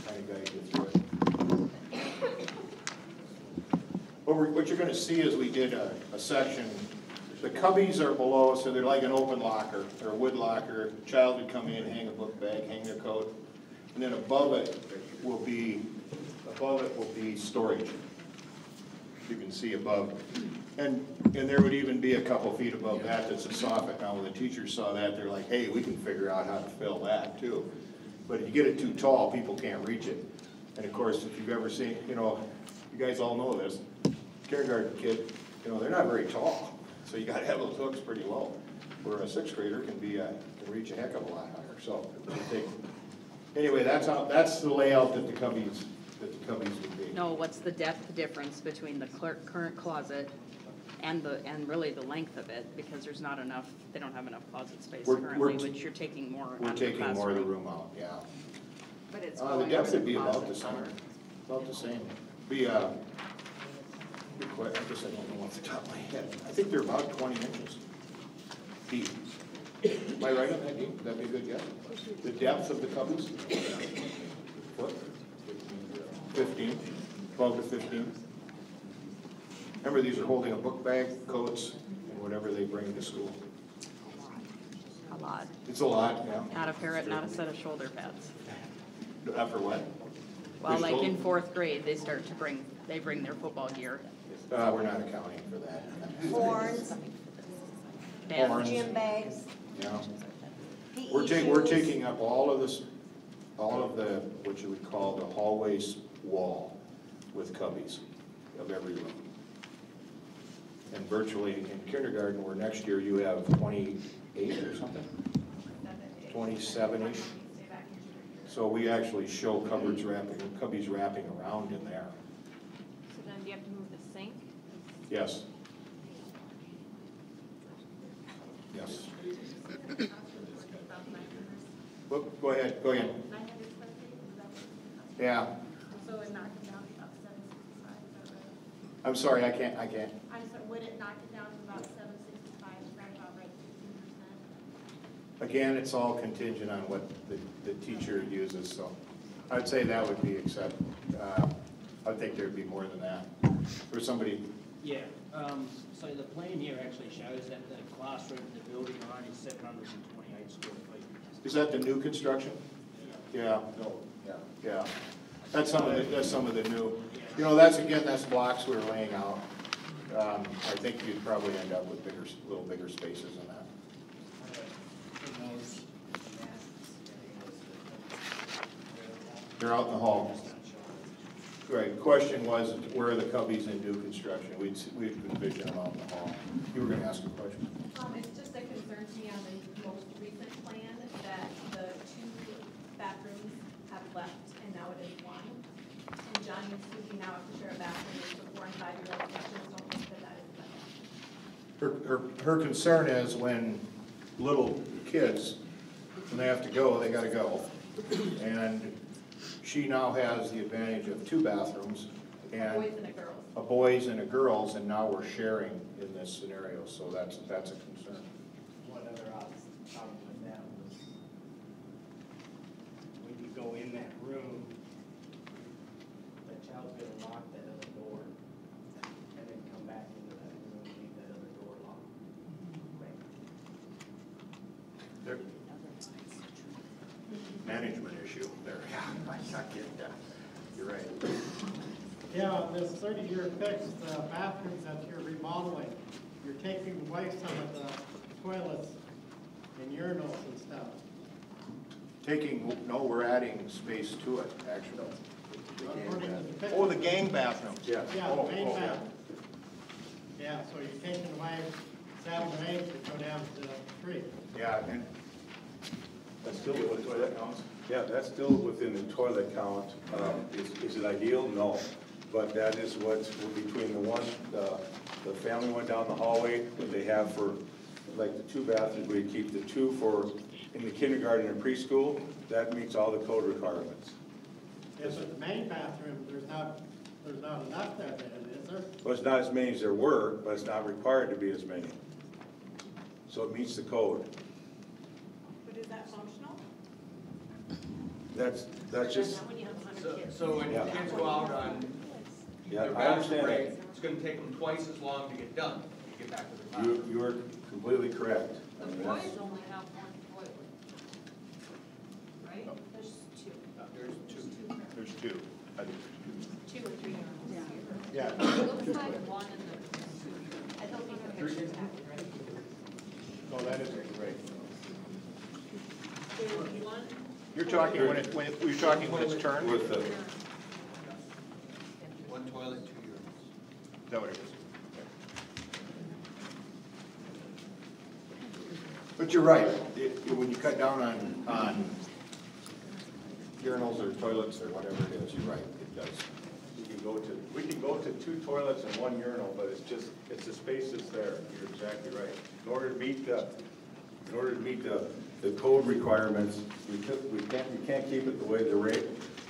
Kind of guide you through it. What you're going to see is we did a section. The cubbies are below, so they're like an open locker or a wood locker. A child would come in, hang a book bag, hang their coat, and then above it will be storage. You can see above. And there would even be a couple feet above that that's a soffit. Now when the teachers saw that, they're like, hey, we can figure out how to fill that too. But if you get it too tall, people can't reach it. And of course, if you've ever seen, you guys all know this, kindergarten kid, they're not very tall. So you gotta have those hooks pretty low. Where a 6th grader can reach a heck of a lot higher. So anyway, that's the layout that the cubbies would be. No, what's the depth difference between the current closet and really the length of it? Because there's not enough, they don't have enough closet space currently, which you're taking more out of the classroom. We're taking more of the room out, yeah. But it's the depth would be about the same. About the same. Be I guess I don't know off the top of my head. I think they're about 20 inches deep. Am I right on that, deep? Would that be a good guess? The depth of the cubbies? What? 15, 12 to 15. Remember, these are holding a book bag, coats, and whatever they bring to school. A lot. It's a lot, yeah. Not a parrot, not a set of shoulder pads. Not for what? Well, like in 4th grade, they bring their football gear. We're not accounting for that. Horns, gym bags. Yeah. We're taking up all of the, what you would call the hallway wall with cubbies of every room. And virtually in kindergarten, where next year you have 28 or something? 27-ish. So we actually show cubbies wrapping around in there. So then do you have to move the sink? Yes. Yes. Go ahead. Yeah. So it knocked it down to about 765, is that right? I'm sorry, I can't. I'm sorry, would it knock it down to about 765, is that about right, 15%? Again, it's all contingent on what the teacher uses, so I'd say that would be accepted. I think there'd be more than that. For somebody, Yeah, so the plan here actually shows that the classroom, the building line is 728 square feet. is that the new construction? Yeah. No, yeah. Yeah. That's some of the new, you know, that's blocks we're laying out. I think you'd probably end up with little bigger spaces than that. They're out in the hall. Right, question was, where are the cubbies in new construction? We'd envision them out in the hall. You were gonna ask a question? It's just a concern to me on the most recent plan that the 2 bathrooms have left and now it is 1. And Johnny is speaking now to share a bathroom with 4 and 5-year-olds. I just don't think that is better. Her concern is when little kids, when they have to go, they gotta go. And she now has the advantage of 2 bathrooms and Boys and a girls. a boys and a girls, and now we're sharing in this scenario, so that's a concern. One other problem with that was when you go in that room, the child's gonna lock that other door and then come back into that room and leave that other door locked. Management issue there. Yeah, I get that. You're right. Yeah, this 30-year fix, the bathrooms that you're remodeling, you're taking away some of the toilets and urinals and stuff. No, we're adding space to it, actually. According to the picture. Oh, the gang bathrooms, yeah. Yeah, Oh, the main oh, yeah. bathroom. Yeah, so you're taking away 7 or 8 to go down to 3. Yeah, and That's still within the toilet count? Yeah, that's still within the toilet count. Is it ideal? No. But that is what's between the family one down the hallway, what they have for, like the 2 bathrooms, we keep the 2 for in the kindergarten and preschool. That meets all the code requirements. Yes, but the main bathroom, there's not enough there then, is there? Well, it's not as many as there were, but it's not required to be as many. So it meets the code. But is that functional? That's just, So when Yeah. kids go out on yeah, their I bathroom understand break, that. it's gonna take them twice as long to get done, to get back to the classroom. You are completely correct. I The mean, boys that's- only have 1 toilet, right? There's 2. There's 2. there's 2. I think 2 or 3 urinals here. Yeah. It looks like 1 in the, I don't think the picture's accurate, right? No, that isn't right. There's 1. You're talking when you're talking when it's turned? With the, 1 toilet, 2 urinals. Is that what it is? But you're right, when you cut down on urinals or toilets or whatever it is, you're right, it does. we can go to 2 toilets and 1 urinal, but it's the space that's there. You're exactly right. In order to meet the code requirements, we can't keep it the way the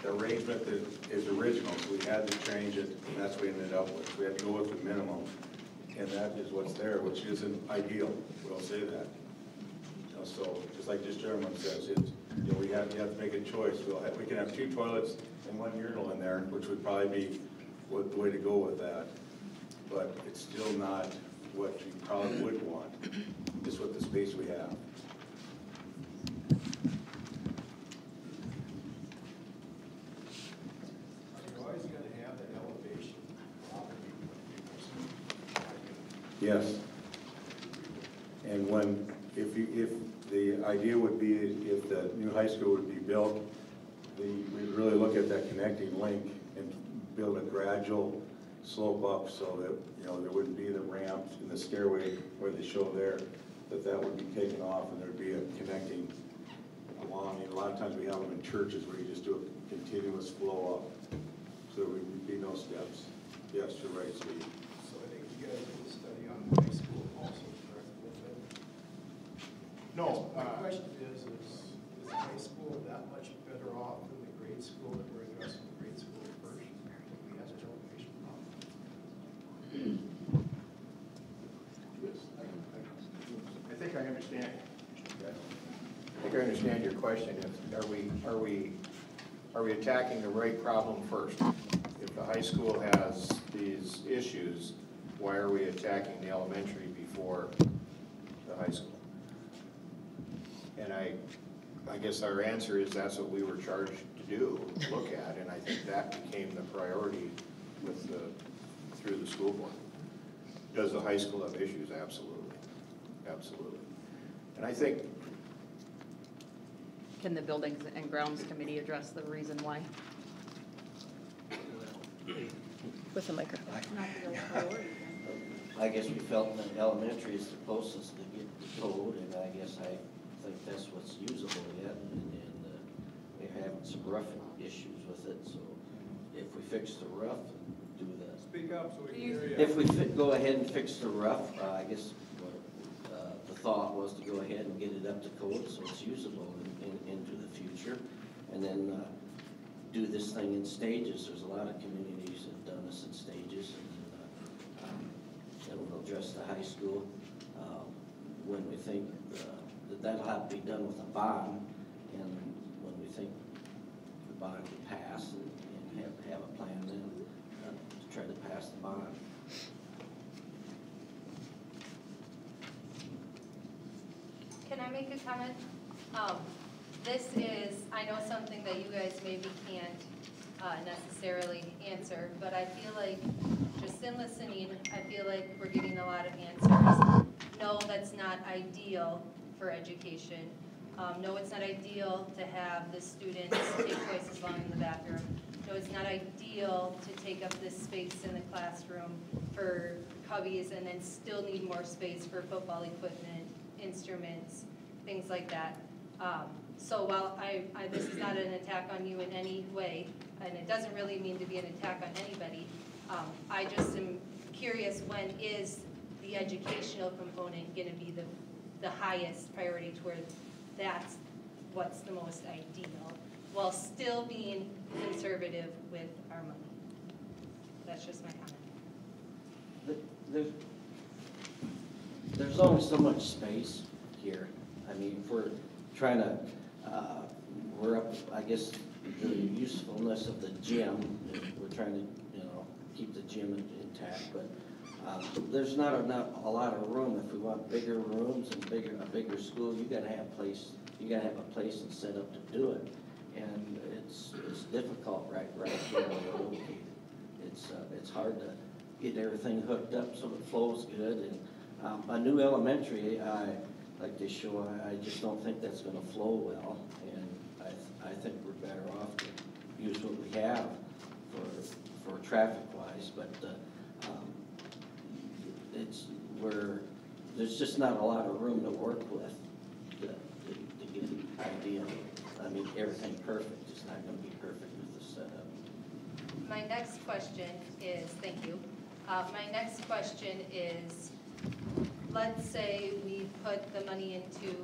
arrangement that is original, so we had to change it, and that's what we ended up with. We had to go with the minimum, and that is what's there, which isn't ideal, we'll say that. You know, so, just like this gentleman says, you have to make a choice. We can have 2 toilets and 1 urinal in there, which would probably be the way to go with that. But it's still not what you probably would want, just with the space we have. You're always gonna have that elevation. Yes. And if the idea would be, if the new high school would be built, we'd really look at that connecting link and build a gradual slope up so that, there wouldn't be the ramps and the stairway where they show there, that would be taken off and there'd be a connecting along. And a lot of times we have them in churches where you just do a continuous flow up. So there would be no steps. Yes, you're right, Steve. So I think you guys did a study on the high school also, correct? No. My question is the high school that much better off than the grade school that we're addressing the grade school first? We have an elevation problem. think I understand. I think I understand your question. Are we attacking the right problem first? If the high school has these issues, why are we attacking the elementary before the high school? And I guess our answer is that's what we were charged to do, look at, and I think that became the priority with through the school board. Does the high school have issues? Absolutely. Absolutely. And I think, Can the Buildings and Grounds Committee address the reason why? With the microphone. Not the real priority. I guess we felt that elementary is the closest to get the code, and I guess I think that's what's usable yet, and we're having some rough issues with it, so if we fix the rough and do the. Speak up so we can hear you. If we go ahead and fix the rough, I guess the thought was to go ahead and get it up to code so it's usable into the future, and then do this thing in stages. There's a lot of communities that have done this in stages, and we'll address the high school when we think that that'll have to be done with a bond, and when we think the bond can pass, and have a plan then to try to pass the bond. Can I make a comment? This is, I know something that you guys maybe can't necessarily answer, but I feel like, just in listening, I feel like we're getting a lot of answers. No, that's not ideal for education. No, it's not ideal to have the students take twice as long in the bathroom. No, it's not ideal to take up this space in the classroom for cubbies and then still need more space for football equipment, instruments, things like that. So while this is not an attack on you in any way, and it doesn't really mean to be an attack on anybody, I just am curious, when is the educational component going to be the highest priority towards that's what's the most ideal, while still being conservative with our money? That's just my comment. There's only so much space here. I mean, if we're trying to, we're up, I guess, the usefulness of the gym, we're trying to, keep the gym intact, but there's not a lot of room. If we want bigger rooms and a bigger school, you gotta have a place and set up to do it. And it's difficult right here where we're located. It's hard to get everything hooked up so it flows good. And a new elementary, like they show, I just don't think that's gonna flow well. And I think we're better off to use what we have for traffic-wise, but there's just not a lot of room to work with to get an idea. I mean, everything perfect is not going to be perfect with the setup. My next question is, thank you. My next question is, let's say we put the money into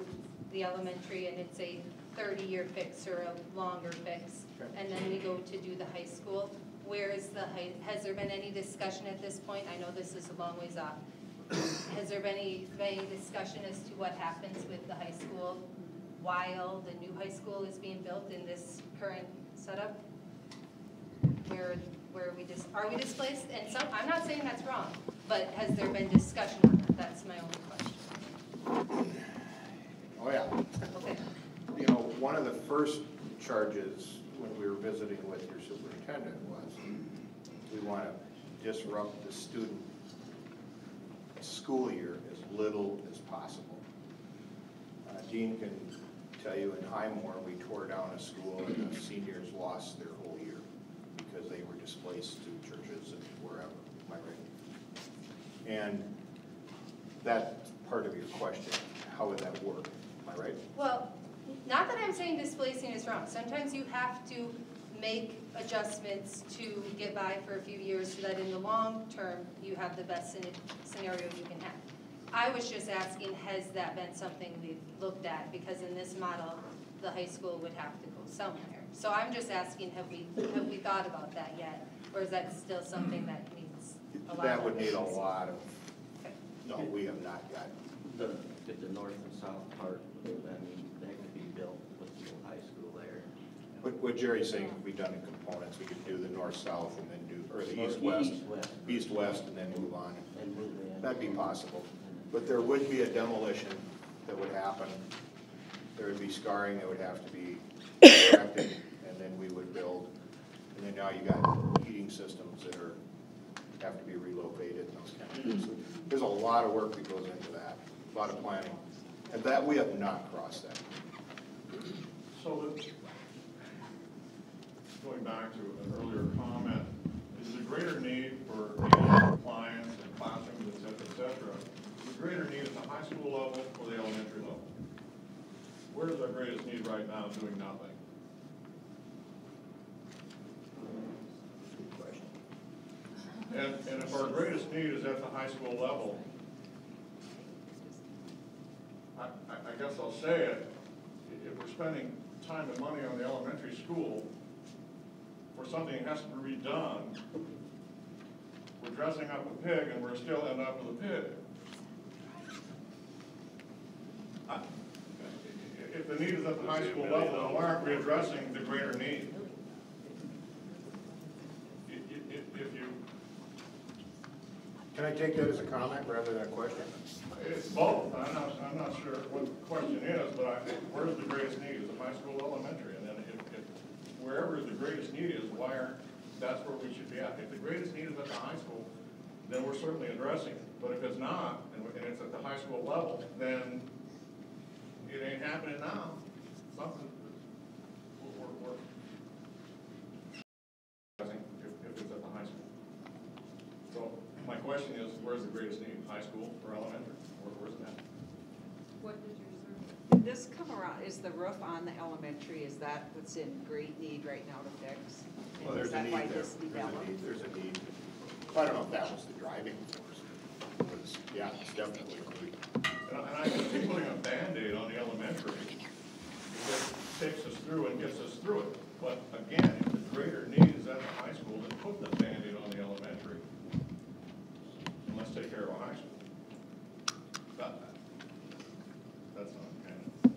the elementary and it's a 30-year fix or a longer fix, and then we go to do the high school. Where is the high? Has there been any discussion at this point? I know this is a long ways off. Has there been any discussion as to what happens with the high school while the new high school is being built in this current setup? Where are we displaced? And so I'm not saying that's wrong, but has there been discussion on that? That's my only question. Oh yeah. Okay. One of the first charges when we were visiting with your superintendent was we want to disrupt the student school year as little as possible. Dean can tell you in Highmore we tore down a school and the seniors lost their whole year because they were displaced to churches and wherever. Am I right? And that's part of your question. How would that work? Am I right? Well, not that I'm saying displacing is wrong. Sometimes you have to make adjustments to get by for a few years so that in the long term you have the best scenario you can have. I was just asking, has that been something we've looked at? Because in this model, the high school would have to go somewhere. So I'm just asking, have we thought about that yet? Or is that still something that needs a lot of That would need a lot of, okay. no, we have not got. The north and south part, I mean, that could be built with the old high school there. What Jerry's saying could be done in components. We could do the north-south and then do, or the east-west. East-west and then move on. And move in. That'd be possible. But there would be a demolition that would happen. There would be scarring that would have to be corrected, and then we would build. And then now you got heating systems that have to be relocated and those kind of things. So there's a lot of work that goes into that, a lot of planning. And that, we have not crossed that. So going back to an earlier comment, is the greater need for compliance and classrooms, et cetera, the greater need at the high school level or the elementary level? Where is our greatest need right now doing nothing? Good question. And if our greatest need is at the high school level, I guess I'll say it, if we're spending time and money on the elementary school for something that has to be redone, we're dressing up a pig and we're still end up with a pig. If the need is at the high school level, then why aren't we addressing the greater need? If you... Can I take that as a comment rather than a question? It's both. I'm not sure what the question is, but where's the greatest need? Is it high school, elementary? And then if wherever the greatest need is, that's where we should be at. If the greatest need is at the high school, then we're certainly addressing it. But if it's not, and it's at the high school level, then it ain't happening now. Something we're if it's at the high school. So my question is, where's the greatest need? High school or elementary? Where's it at? What did your survey? Did this come around, is the roof on the elementary, is that what's in great need right now to fix? Well, And there's is a that need why there. this developed? There's a need. I don't know if that was the driving force. Yeah, it's definitely a need. And I can see putting a Band-Aid on the elementary that takes us through and gets us through it. But again, if the greater need is at the high school, then put the Band-Aid on the elementary. And let's take care of our high school. That's not kind of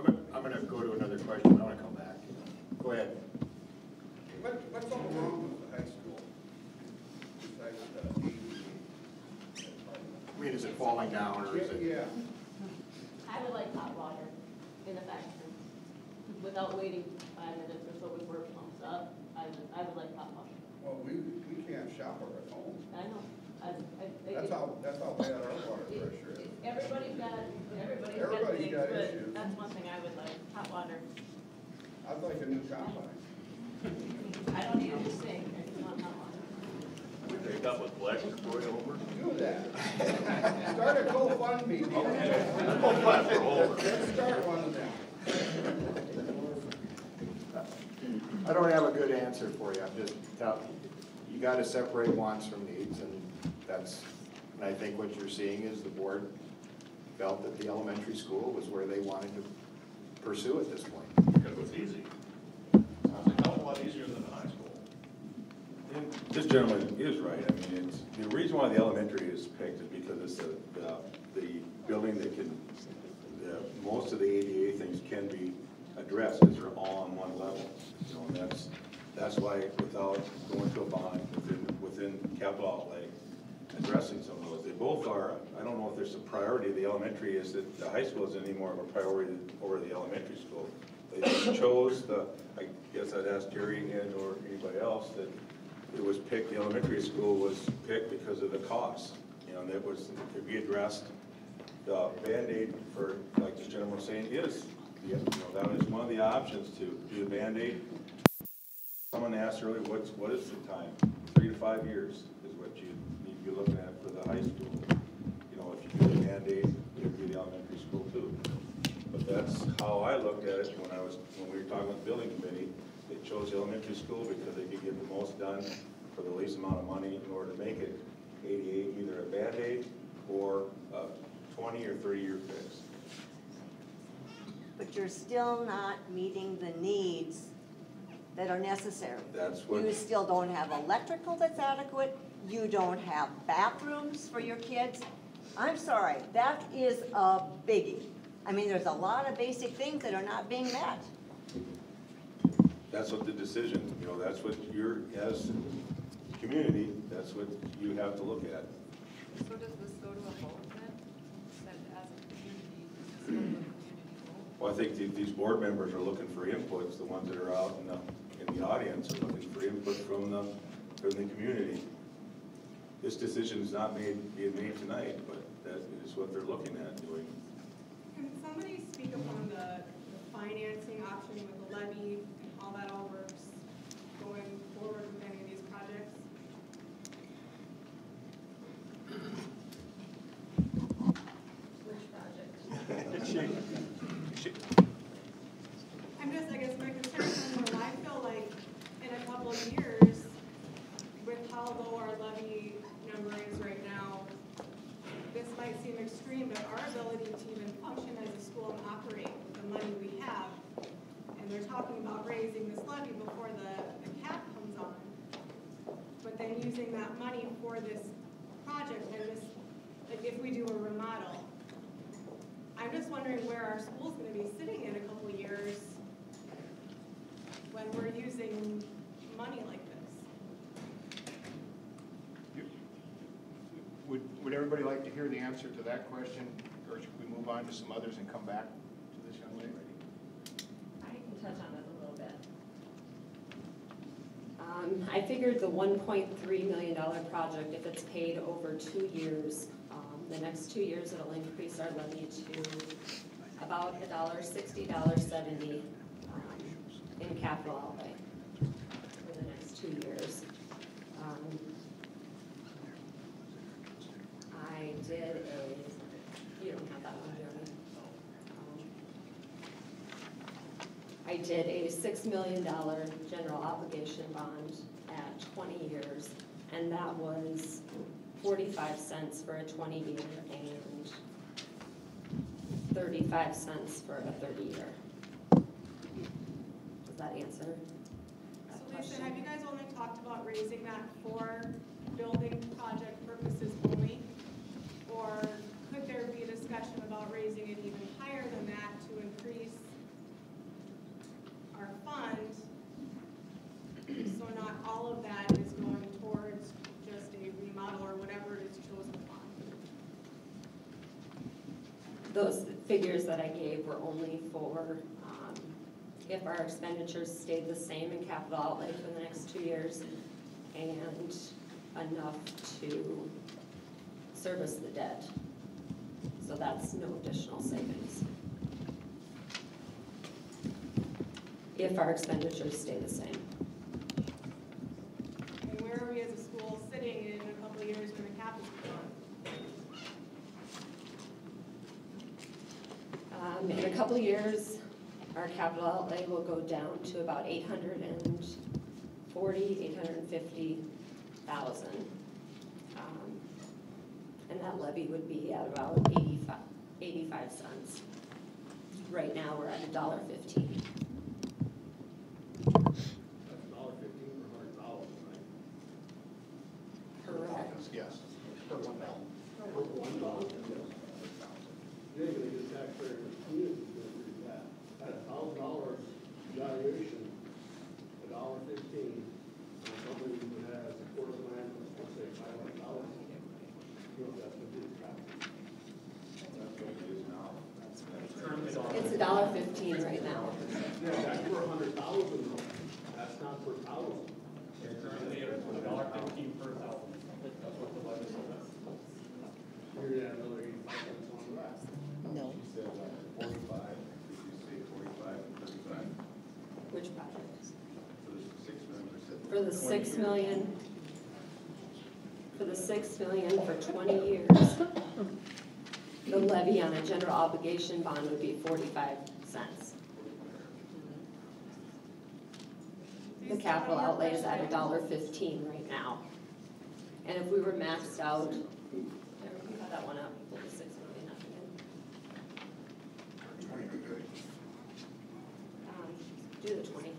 feeling I'm going to go to another question. I want to come back. Go ahead. What's all wrong with the high school? Besides the I mean, is it falling down or is it? Yeah. I would like hot water in the bathroom, without waiting 5 minutes or so before it pumps up. I would like hot water. Well, we can't shower at home. I know. That's how bad our water pressure is. Everybody's got Everybody's things, got but issues. that's one thing I would like, hot water. I'd like a new combine. I don't need a new sink, I just want hot water. Take up with electric for you, Homer? Do that. Start a GoFundMe. Let's start one of them. I don't have a good answer for you. I'm just telling you, you got to separate wants from needs, and I think what you're seeing is the board felt that the elementary school was where they wanted to pursue at this point. because it was easy. It's a hell of a lot easier than the high school. This gentleman is right. I mean, it's, the reason why the elementary is picked is because it's the building that can, most of the ADA things can be addressed because they're all on one level. You know, and that's why without going to a bond within capital outlay, addressing some of those, they both are. I don't know if there's a priority. The elementary is that the high school isn't any more of a priority over the elementary school. They just chose I guess I'd ask Jerry and or anybody else that it was picked, the elementary school was picked because of the cost. You know, and it was to be addressed. The Band-Aid for, like this gentleman was saying, is, you know, that is one of the options to do the Band-Aid. Someone asked earlier, what is the time? 3 to 5 years is what you need to be looking at for the high school. You know, if you do the Band-Aid, you do the elementary school too. But that's how I looked at it when we were talking with the building committee. They chose the elementary school because they could get the most done for the least amount of money in order to make it ADA, either a Band-Aid or a 20 or 30-year fix. But you're still not meeting the needs that are necessary. That's what. You still don't have electrical that's adequate, you don't have bathrooms for your kids. I'm sorry, that is a biggie. I mean, there's a lot of basic things that are not being met. That's what the decision, you know, that's what you're, as a community, that's what you have to look at. So does this go to a vote then? That as a community, does this go to a community vote? Well, I think these board members are looking for inputs, the ones that are out in the audience are looking for input from the community. This decision is not being made tonight, but that is what they're looking at doing. Can somebody speak upon the financing option with the levy and how that all works going forward with any of these projects? Which project? I'm just, I guess my concern is when I feel like in a couple of years, with how low our levy number is right now, this might seem extreme, but our ability to even function as a school and operate with the money we have, and they're talking about raising this levy before the cap comes on, but then using that money for this project, and this, like if we do a remodel, I'm just wondering where our school's gonna be sitting in a couple of years when we're using money like this. Would everybody like to hear the answer to that question, or should we move on to some others and come back to this young lady? I can touch on it a little bit. I figured the $1.3 million project, if it's paid over 2 years, the next 2 years it'll increase our levy to about $1.60, $1.70 in capital outlay for the next 2 years. I did you don't have that one, Jeremy. I did a $6 million general obligation bond at 20 years, and that was 45 cents for a 20-year and 35 cents for a 30-year. Does that answer that So Lisa, question? have you guys only talked about raising that for building project purposes only? Or could there be a discussion about raising it even higher than that to increase our fund? So not all of that is going towards just a remodel or whatever it is chosen upon. Those figures that I gave were only for if our expenditures stayed the same in capital outlay for the next 2 years and enough to service the debt. So that's no additional savings. If our expenditures stay the same. And where are we as a school sitting in a couple of years when the cap is gone? In a couple of years, our capital outlay will go down to about $850,000. And that levy would be at about 85 cents. Right now, we're at $1.15. That's $1.15 per 100,000, right? Correct. Yes. Per $1. Per $1, yes. You're gonna get taxpayer community to agree with that. At $1,000 valuation, $1.15, on something that has a quarter of land, let's say $500,000. You know, that's what it is, right? That's what it is now. It's $1.15 right now. Yeah, that's for 100,000 though. That's not per thousand. Currently, it's $1.15 per thousand. That's what the levy says. You're gonna add another 85 cents on that. No. She said 45, did you say 45 and 35? Which project? For the 6 million. For the 6 million for 20 years, the levy on a general obligation bond would be 45 cents. The capital outlay is at $1.15 right now. And if we were maxed out, there, you have that one up, pull the 6 million up again. Do the 20.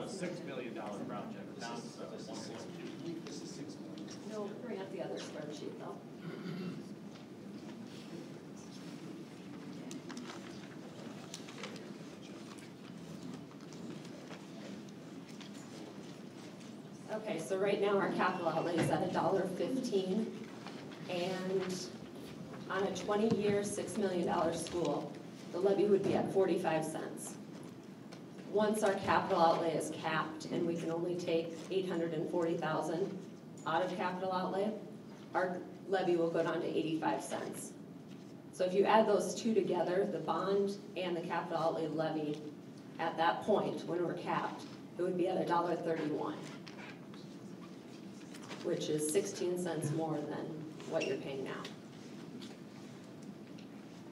$6 million project, down to 1.2. This is 6 million. No, bring up the other spreadsheet though. Okay, so right now our capital outlay is at $1.15, and on a 20-year, $6 million school, the levy would be at 45 cents. Once our capital outlay is capped and we can only take 840,000 out of capital outlay, our levy will go down to 85 cents. So if you add those two together, the bond and the capital outlay levy, at that point, when we're capped, it would be at $1.31, which is 16 cents more than what you're paying now.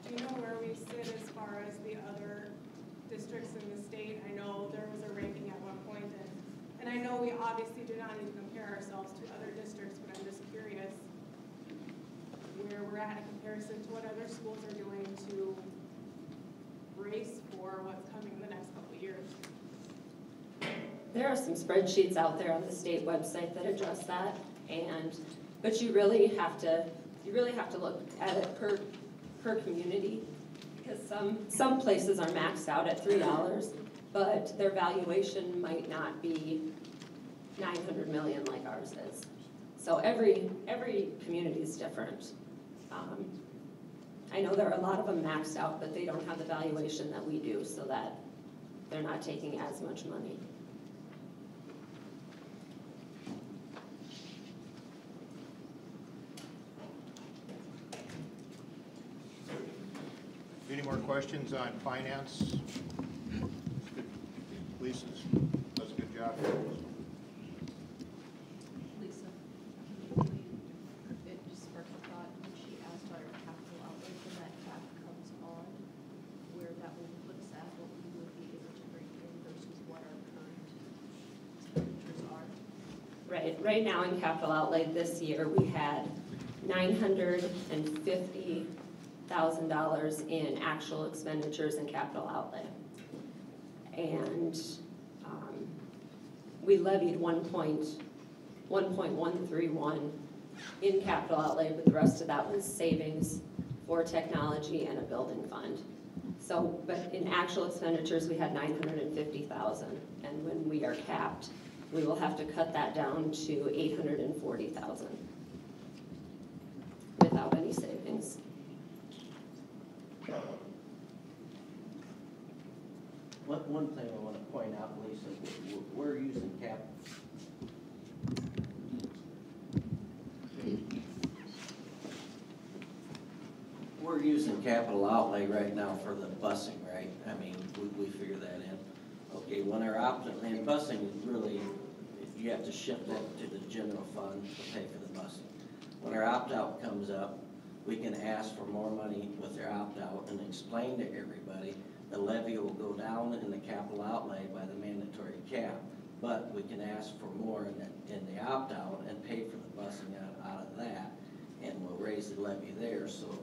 Do you know where we sit as far as the other districts in the state? I know there was a ranking at one point, and I know we obviously do not need to compare ourselves to other districts, but I'm just curious where we're at in comparison to what other schools are doing to brace for what's coming in the next couple of years. There are some spreadsheets out there on the state website that address that, but you really have to look at it per community, because some places are maxed out at $3, but their valuation might not be 900 million like ours is. So every community is different. I know there are a lot of them maxed out, but they don't have the valuation that we do, so that they're not taking as much money. Any more questions on finance? Lisa does a good job here. Lisa, it just sparked a thought, when she asked our capital outlay when that cap comes on, where that will put us at, what we would be able to bring in versus what our current expenditures are. Right now in capital outlay this year, we had $950,000 in actual expenditures in capital outlay. And we levied 1.131 in capital outlay, but the rest of that was savings for technology and a building fund. So, but in actual expenditures, we had 950,000, and when we are capped, we will have to cut that down to 840,000 without any savings. One thing I want to point out, Lisa, we're using we're using capital outlay right now for the busing, right? I mean, we figure that in. Okay, when our and busing is really, you have to shift that to the general fund to pay for the busing. When our opt-out comes up, we can ask for more money with their opt-out and explain to everybody the levy will go down in the capital outlay by the mandatory cap, but we can ask for more in the opt-out and pay for the busing out of that, and we'll raise the levy there. So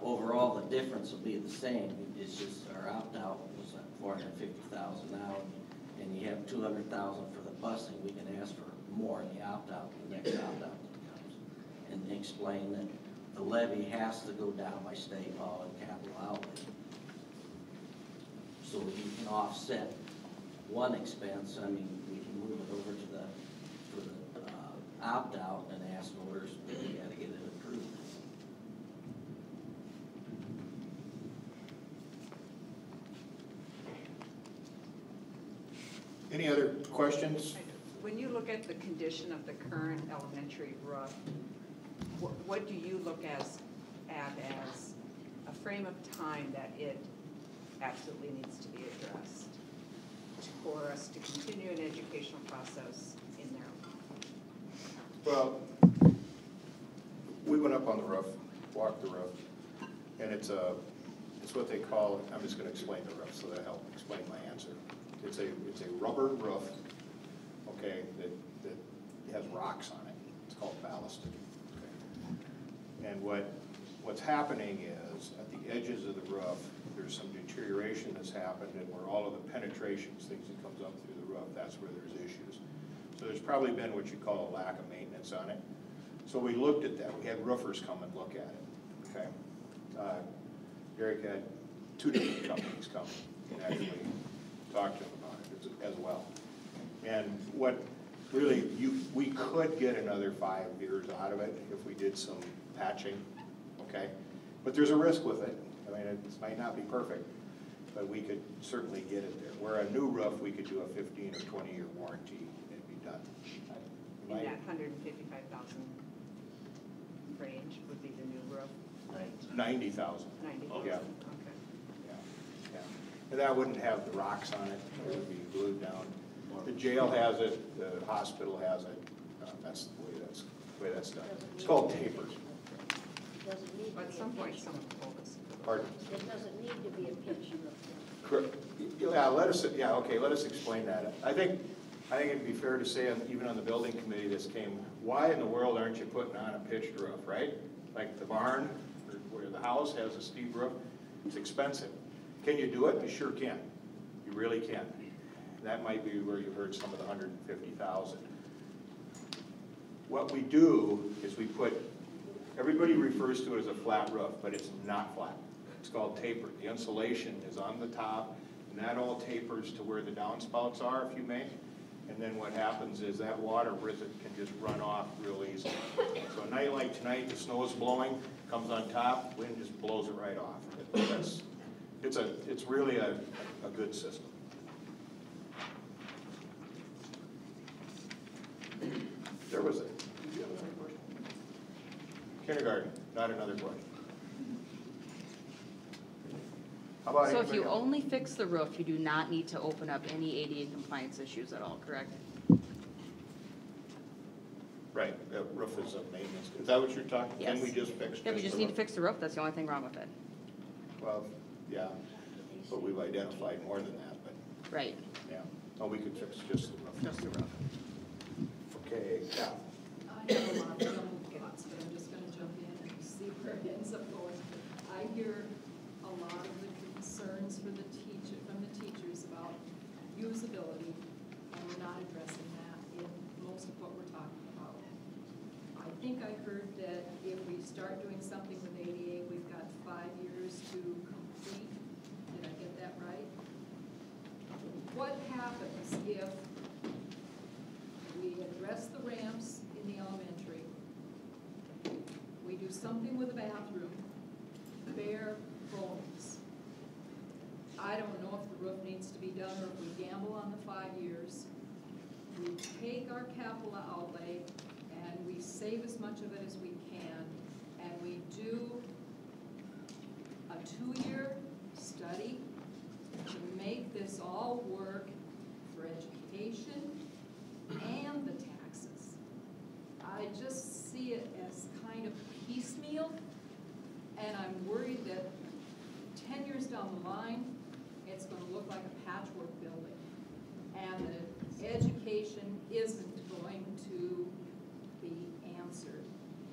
overall, the difference will be the same. It's just our opt-out was like 450,000 now, and you have 200,000 for the busing. We can ask for more in the opt-out, the next opt-out that comes, and explain that the levy has to go down by state law and capital outlay. So you can offset one expense. I mean, we can move it over to the opt-out and ask voters, we got to get it approved. Any other questions? When you look at the condition of the current elementary roof, what do you look at as a frame of time that it absolutely needs to be addressed for us to continue an educational process in there? Well, we went up on the roof, walked the roof, and it's what they call, I'm just going to explain the roof so that'll help explain my answer. It's a rubber roof, okay, that has rocks on it. It's called ballasted. Okay. And what's happening is at the edges of the roof, there's some deterioration has happened and where all of the penetrations, things that comes up through the roof, that's where there's issues. So there's probably been what you call a lack of maintenance on it. So we looked at that. We had roofers come and look at it, okay? Derek had 2 different companies come and actually talk to him about it as well. And what really, we could get another 5 years out of it if we did some patching, okay? But there's a risk with it. I mean, it might not be perfect, but we could certainly get it there. Where a new roof, we could do a 15 or 20-year warranty and be done. In that 155,000 range would be the new roof? 90,000. 90,000, Yeah. okay. Yeah. And that wouldn't have the rocks on it. It would be glued down. The jail has it, the hospital has it. That's the way that's done. It's called tapers. Doesn't need to But at be some a point, pitch someone roof. told us. Pardon? It doesn't need to be a pitch roof. Correct. Yeah, okay, let us explain that. I think it'd be fair to say, even on the building committee, this came, why in the world aren't you putting on a pitched roof, right? Like the barn, or where the house has a steep roof, it's expensive. Can you do it? You sure can. You really can. That might be where you heard some of the 150,000. What we do is we put, everybody refers to it as a flat roof, but it's not flat. It's called tapered. The insulation is on the top, and that all tapers to where the downspouts are, if you may. And then what happens is that water can just run off real easily. So a night like tonight, the snow is blowing, comes on top, wind just blows it right off. It's really a good system. There was did you have another question? Kindergarten, not another question. How about So if you anybody else? only fix the roof, you do not need to open up any ADA compliance issues at all, correct? Right, the roof is a maintenance. Is that what you're talking? Can Yes. we just fix? Yeah, we just the need to roof? fix the roof, that's the only thing wrong with it. Well, yeah, but we've identified more than that, but Right, yeah. Oh, we could fix just the roof. just the roof. Okay, yeah. I have a lot of jumbled thoughts, but I'm just gonna jump in and see where it ends up going. I hear a lot of the concerns from the teachers about usability, and we're not addressing that in most of what we're talking about. I think I heard that if we start doing something with ADA, we've got 5 years to complete. Did I get that right? What happens if we address the ramps in the elementary, we do something with the bathroom, bare bones? I don't know if the roof needs to be done or if we gamble on the 5 years. We take our capital outlay and we save as much of it as we can, and we do a 2-year study to make this all work for education and the taxes. I just see it as kind of piecemeal, and I'm worried that 10 years down the line, it's gonna look like a patchwork building. And the education isn't going to be answered.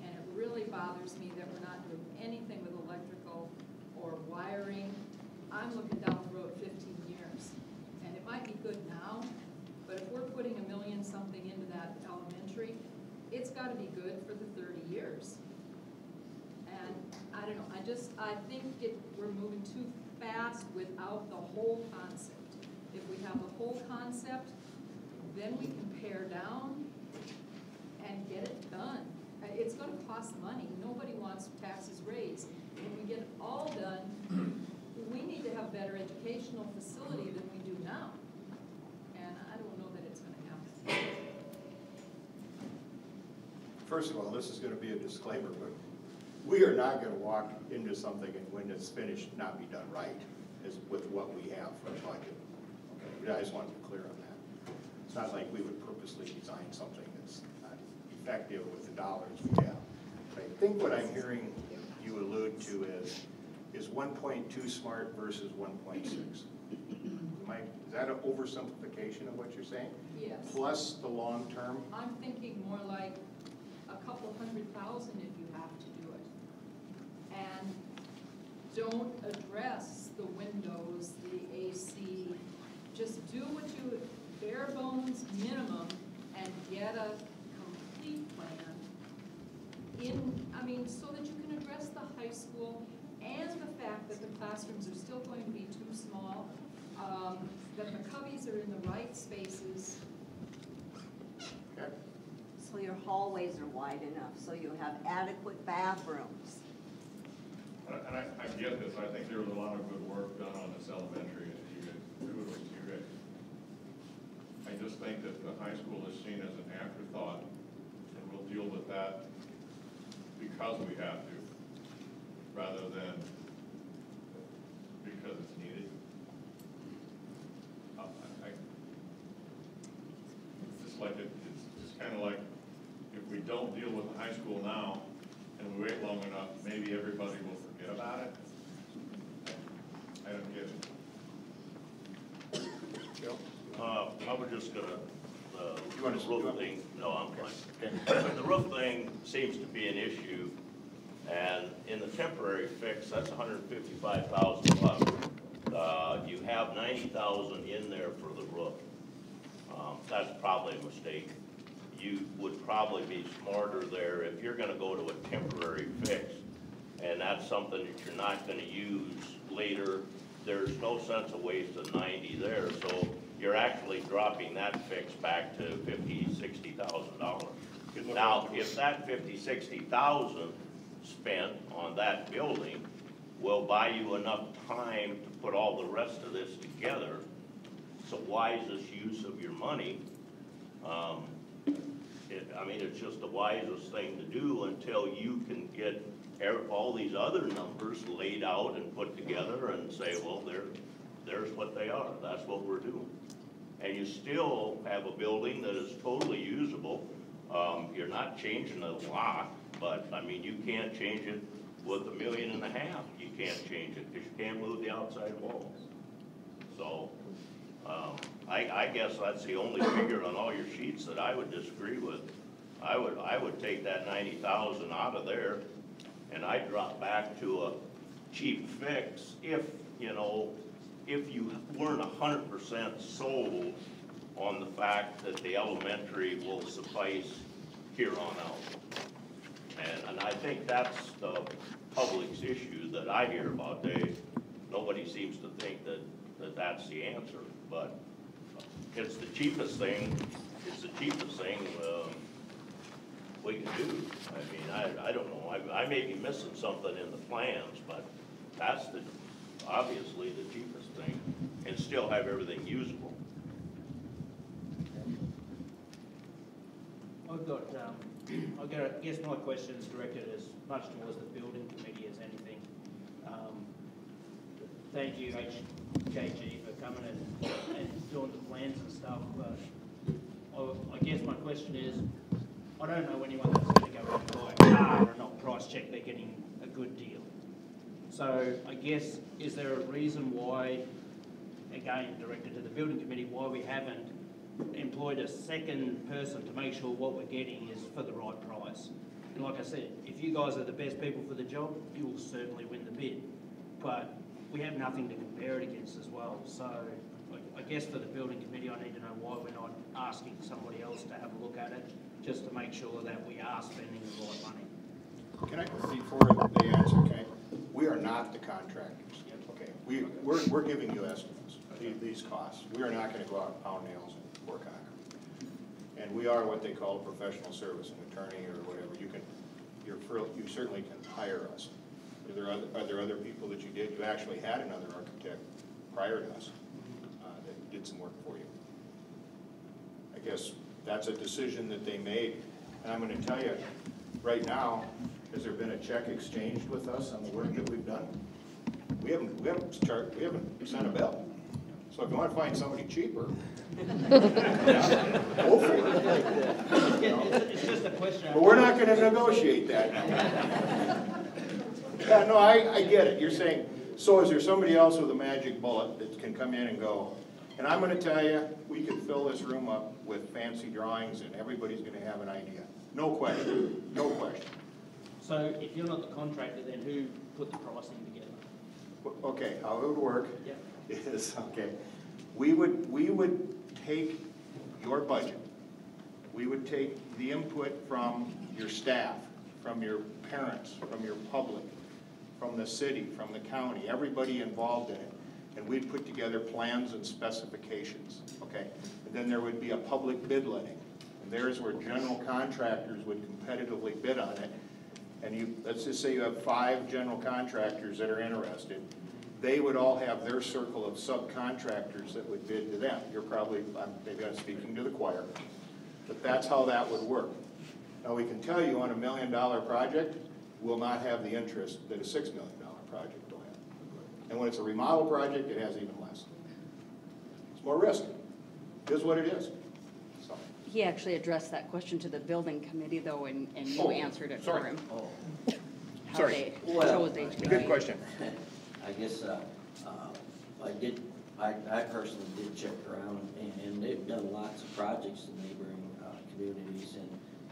And it really bothers me that we're not doing anything with electrical or wiring. I'm looking down the road 15 years, and it might be good now, but if we're putting $1 million something into that elementary, it's gotta be good for the 30 years. And I don't know, I think we're moving too fast without the whole concept. If we have the whole concept, then we can pare down and get it done. It's gonna cost money. Nobody wants taxes raised. When we get it all done, we need to have better educational facility than we do now. And I don't know that it's gonna happen. First of all, this is gonna be a disclaimer, but we are not gonna walk into something and when it's finished, not be done right, as with what we have for a budget. Okay, I just want to be clear on that. It's not like we would purposely design something that's not effective with the dollars we have. But I think what I'm hearing you allude to is 1.2 smart versus 1.6. Is that an oversimplification of what you're saying? Yes. Plus the long term? I'm thinking more like a couple $100,000 if you have to do it. And don't address the windows, the funds minimum and get a complete plan so that you can address the high school and the fact that the classrooms are still going to be too small, that the cubbies are in the right spaces. So your hallways are wide enough, so you have adequate bathrooms. And I get this, I think there was a lot of good work done on this elementary, and you guys, kudos to you guys. I just think that the high school is seen as an afterthought, and we'll deal with that because we have to, rather than because it's needed. It's just like, it's kind of like, if we don't deal with the high school now, and we wait long enough, maybe everybody will forget about it. I don't get it. I was just gonna, the roof thing, no, I'm fine. The roof thing seems to be an issue, and in the temporary fix, that's $155,000 left. You have $90,000 in there for the roof. That's probably a mistake. You would probably be smarter there if you're gonna go to a temporary fix, and that's something that you're not gonna use later. There's no sense of wasting 90 there, so you're actually dropping that fix back to $50,000, $60,000. Now, if that $50,000, $60,000 spent on that building will buy you enough time to put all the rest of this together, it's the wisest use of your money. It's just the wisest thing to do until you can get all these other numbers laid out and put together and say, well, there's what they are. That's what we're doing. And you still have a building that is totally usable. You're not changing a lot, but you can't change it with $1.5 million. You can't change it because you can't move the outside walls. So I guess that's the only figure on all your sheets that I would disagree with. I would take that 90,000 out of there, and I'd drop back to a cheap fix if you weren't 100% sold on the fact that the elementary will suffice here on out. And I think that's the public's issue that I hear about. Nobody seems to think that that's the answer, but it's the cheapest thing. It's the cheapest thing we can do. I don't know. I may be missing something in the plans, but that's obviously the cheapest thing, and still have everything usable. I guess my question is directed as much towards the building committee as anything. Thank you, HKG, for coming and doing the plans and stuff. But I guess my question is, I don't know anyone that's going to go out and buy a car and not price check they're getting a good deal. So I guess, is there a reason why, again, directed to the building committee, why we haven't employed a second person to make sure what we're getting is for the right price? And like I said, if you guys are the best people for the job, you will certainly win the bid. But we have nothing to compare it against as well. So I guess for the building committee, I need to know why we're not asking somebody else to have a look at it, just to make sure that we are spending the right money. Can I, before they answer, we are not the contractors. Okay, we're giving you estimates, these costs. We are not going to go out and pound nails and work on them. And we are what they call a professional service, an attorney or whatever. You certainly can hire us. Are there other people that you did? You actually had another architect prior to us that did some work for you. I guess that's a decision that they made. And I'm going to tell you, right now, has there been a check exchanged with us on the work that we've done? We haven't sent a bill. So if you want to find somebody cheaper, go for it. It's just a question. But we're not going to negotiate that. Yeah, no, I get it. You're saying, so is there somebody else with a magic bullet that can come in and go, and I'm going to tell you, we could fill this room up with fancy drawings and everybody's going to have an idea. No question, no question. So if you're not the contractor, then who put the pricing together? Okay, how it would work Yep. is, okay, we would take your budget, we would take the input from your staff, from your parents, from your public, from the city, from the county, everybody involved in it, and we'd put together plans and specifications, okay? And then there would be a public bid letting, and there's where general contractors would competitively bid on it. And you, let's just say you have 5 general contractors that are interested. They would all have their circle of subcontractors that would bid to them. You're probably, maybe I'm speaking to the choir, but that's how that would work. Now, we can tell you on $1 million project, will not have the interest that a $6 million project will have. And when it's a remodel project, it has even less. It's more risk. It is what it is. So. He actually addressed that question to the building committee though, and you answered it for him. How Sorry. they chose HPI. Good question. I guess, I personally did check around, and they've done lots of projects in neighboring communities,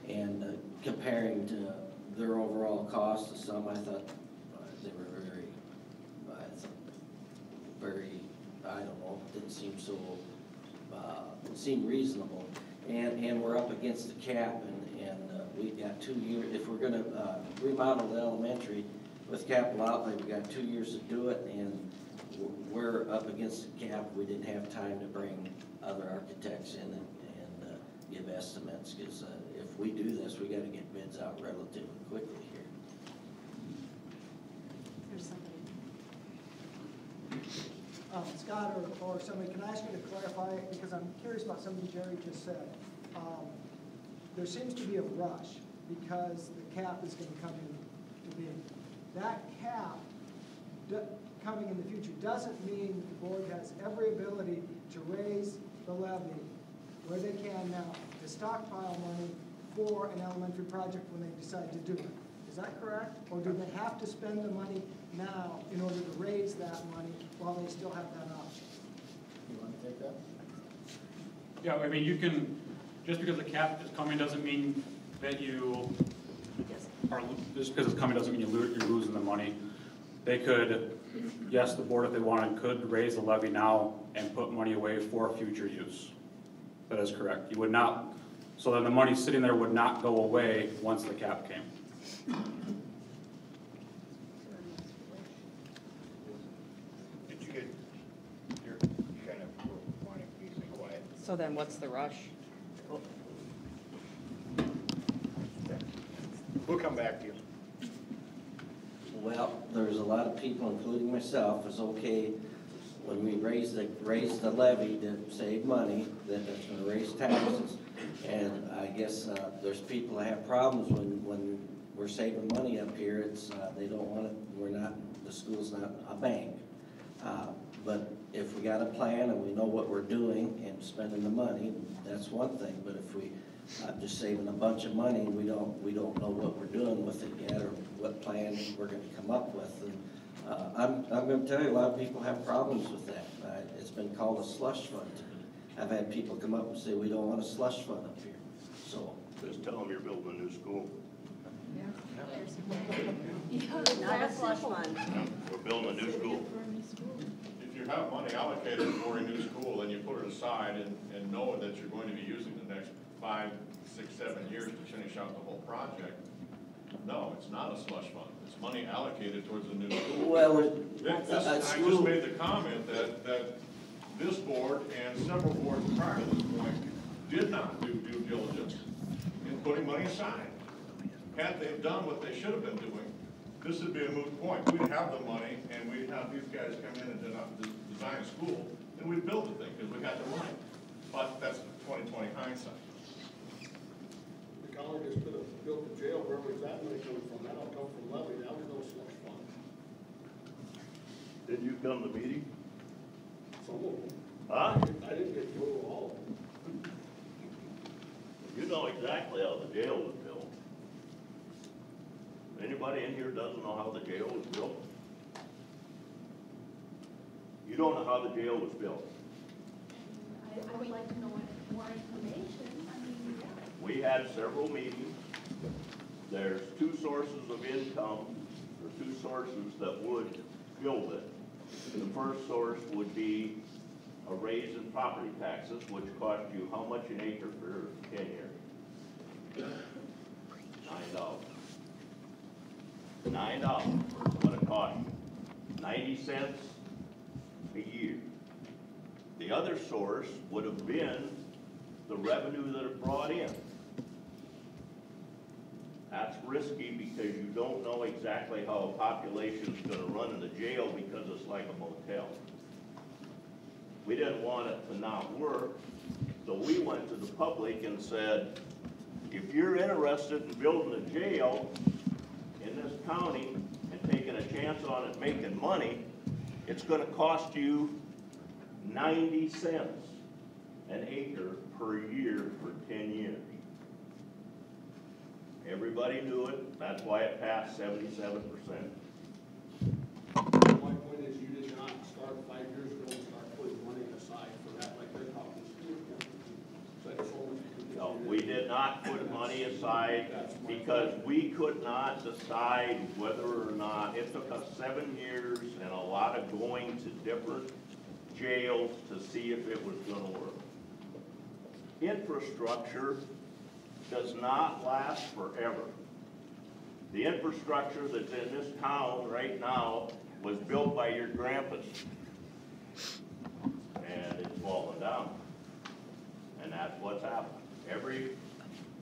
and comparing to their overall cost to some, I thought they were very, I don't know, didn't seem so, seemed reasonable. And we're up against the cap, and we've got 2 years, if we're gonna remodel the elementary with capital outlay, we got 2 years to do it, and we're up against the cap. We didn't have time to bring other architects in and give estimates, because if we do this, we gotta get bids out relatively quickly here. There's somebody. Scott or somebody, can I ask you to clarify, because I'm curious about something Jerry just said. There seems to be a rush because the cap is going to come into being. That cap coming in the future doesn't mean the board has every ability to raise the levy where they can now to stockpile money for an elementary project when they decide to do it. Is that correct? Or do they have to spend the money now in order to raise that money while they still have that option? You want to take that? Yeah, I mean, you can, just because the cap is coming doesn't mean that you are, just because it's coming doesn't mean you're losing the money. They could, yes, the board, if they wanted, could raise the levy now and put money away for future use. That is correct. You would not, so then the money sitting there would not go away once the cap came. Did you get, you're kind of wanting peace and quiet. So then what's the rush? We'll come back to you. Well, there's a lot of people, including myself, is okay when we raise the levy to save money, that that's gonna raise taxes. And I guess, there's people that have problems when we're saving money up here. It's, they don't want it, the school's not a bank. But if we got a plan and we know what we're doing and spending the money, that's one thing. But if we, just saving a bunch of money, we don't know what we're doing with it yet, or what plan we're gonna come up with. And, I'm gonna tell you, a lot of people have problems with that. It's been called a slush fund to me. I've had people come up and say, we don't want a slush fund up here, so. Just tell them you're building a new school. Not a slush fund. We're building a new school. If you have money allocated for a new school, then you put it aside and know that you're going to be using the next 5, 6, 7 years to finish out the whole project. No, it's not a slush fund. It's money allocated towards a new school. Well, I just made the comment that this board and several boards prior to this point did not do due diligence in putting money aside. Had they done what they should have been doing, this would be a moot point. We'd have the money, and we'd have these guys come in and design a school, and we'd build the thing, because we got the money. But that's 20/20 hindsight. The college just could have built the jail, where's that money coming from? That'll come from levy, that'll go slush fund. Did you come to the meeting? Some of them. Huh? I didn't get to go to all of them. You know exactly how the jail was built. Anybody in here doesn't know how the jail was built? You don't know how the jail was built. I would like to know more information. I mean, yeah. We had several meetings. There's 2 sources of income, or 2 sources that would build it. The first source would be a raise in property taxes, which cost you how much an acre for 10 years? $9. $9 is what it cost you. 90 cents a year. The other source would have been the revenue that it brought in. That's risky because you don't know exactly how a population is going to run in the jail because it's like a motel. We didn't want it to not work, so we went to the public and said, if you're interested in building a jail in this county and taking a chance on it making money, it's going to cost you 90 cents an acre per year for 10 years. Everybody knew it, that's why it passed 77%. My point is, you did not start 5 years ago and start putting money aside for that, like they're talking school. So that's so much. No, we did not put money aside because we could not decide whether or not, it took us 7 years and a lot of going to different jails to see if it was gonna work. Infrastructure does not last forever. The infrastructure that's in this town right now was built by your grandpas. And it's fallen down. And that's what's happened. Every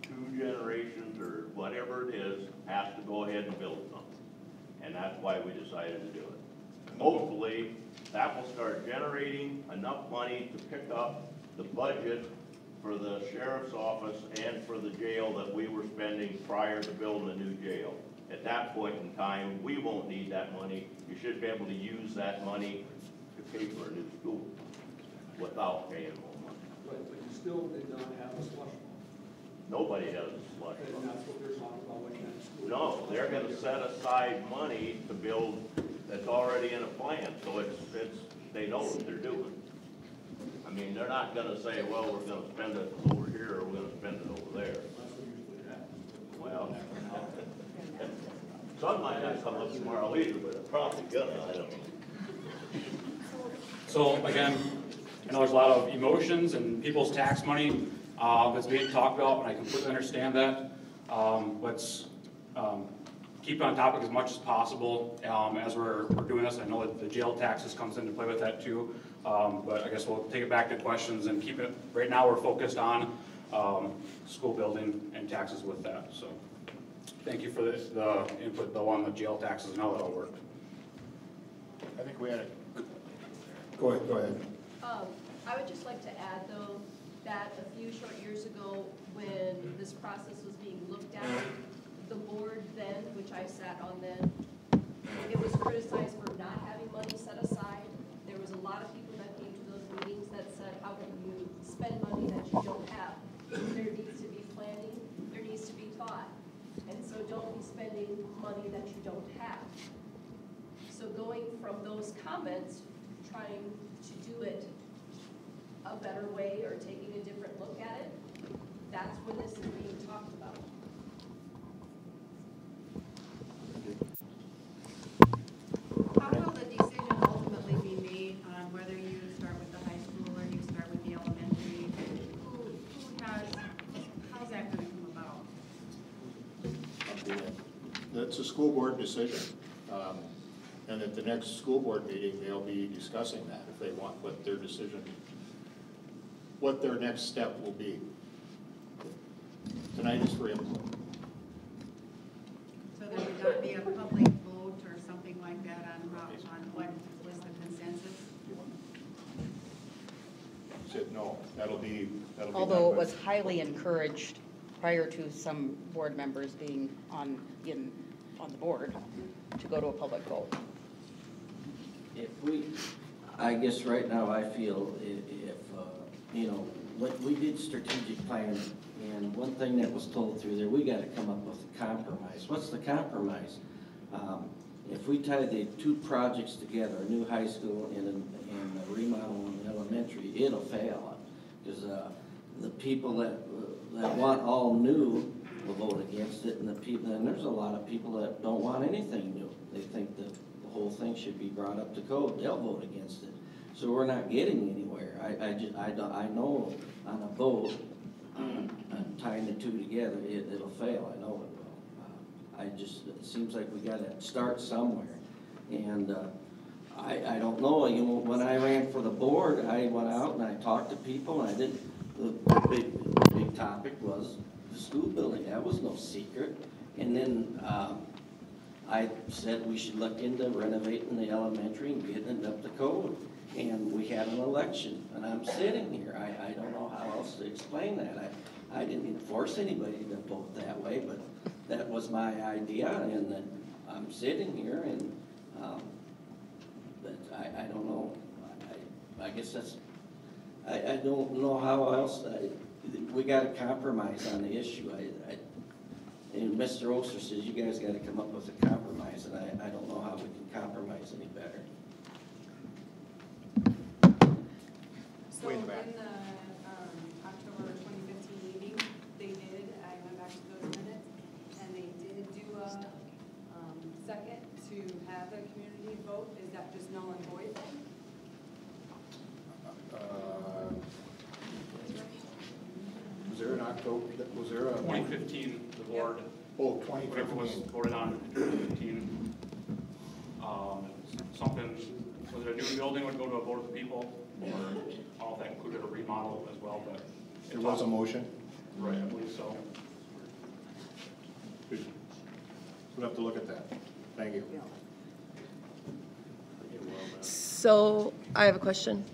2 generations or whatever it is has to go ahead and build something. And that's why we decided to do it. Hopefully, that will start generating enough money to pick up the budget for the sheriff's office and for the jail that we were spending prior to building a new jail. At that point in time, we won't need that money. You should be able to use that money to pay for a new school without paying more money. But you still did not have a slush fund. Nobody has a slush And fund. that's what they're talking about when you're in school. No, they're gonna set aside money to build that's already in a plan, so it's, they know what they're doing. I mean, they're not gonna say, well, we're gonna spend it over here, or we're gonna spend it over there. That's what usually happens. Well, some might not come up tomorrow either, but it's probably gonna, I don't know. So again, I know there's a lot of emotions and people's tax money that's being talked about, and I completely understand that. Let's keep on topic as much as possible as we're doing this. I know that the jail taxes comes into play with that too, but I guess we'll take it back to questions and keep it, right now we're focused on school building and taxes with that. So thank you for the input though on the jail taxes and how that'll work. I think we had a, go ahead. I would just like to add though, that a few short years ago, when this process was being looked at, the board then, which I sat on then, it was criticized for not having money set aside. There was a lot of people that came to those meetings that said, how can you spend money that you don't have? There needs to be planning, there needs to be thought. And so don't be spending money that you don't have. So going from those comments, trying to do it a better way or taking a different look at it, that's when this is being talked about. How will the decision ultimately be made on whether you start with the high school or you start with the elementary? How's that gonna come about? That's a school board decision. And at the next school board meeting, they'll be discussing that if they want what their decision, what their next step will be. Tonight is for input. So there would not be a public vote or something like that on what was the consensus? Said no, that'll be Although done it was with- highly encouraged prior to some board members being on the board to go to a public vote. If we, I guess right now I feel if you know, we did strategic planning, and one thing that was told through there, we gotta come up with a compromise. What's the compromise? If we tie the 2 projects together, a new high school and a remodel on elementary, it'll fail. Because the people that want all new will vote against it, and there's a lot of people that don't want anything new. They think that the whole thing should be brought up to code. They'll vote against it. So we're not getting anywhere. I know on a vote, on tying the two together, it'll fail, I know it will. It seems like we gotta start somewhere. And I don't know, you know, when I ran for the board, I went out and I talked to people, and the big topic was the school building. That was no secret. And then I said we should look into renovating the elementary and getting it up to code. And we had an election, and I'm sitting here. I don't know how else to explain that. I didn't force anybody to vote that way, but that was my idea, and then I'm sitting here, and but I don't know. I guess that's, I don't know how else. We got to compromise on the issue. And Mr. Oster says you guys got to come up with a compromise, and I don't know how we can compromise any better. So in the October 2015 meeting, I went back to those minutes, and they did do a second to have the community vote. Is that just null and void then? Was there an October, was there a? 2015, the board. Oh, 2015. Whatever was voted on in 2015. Something, was it a new building would go to a vote of the people, or all that included a remodel as well, but. There was a motion? Right, I believe so. We'll have to look at that. Thank you. So I have a question.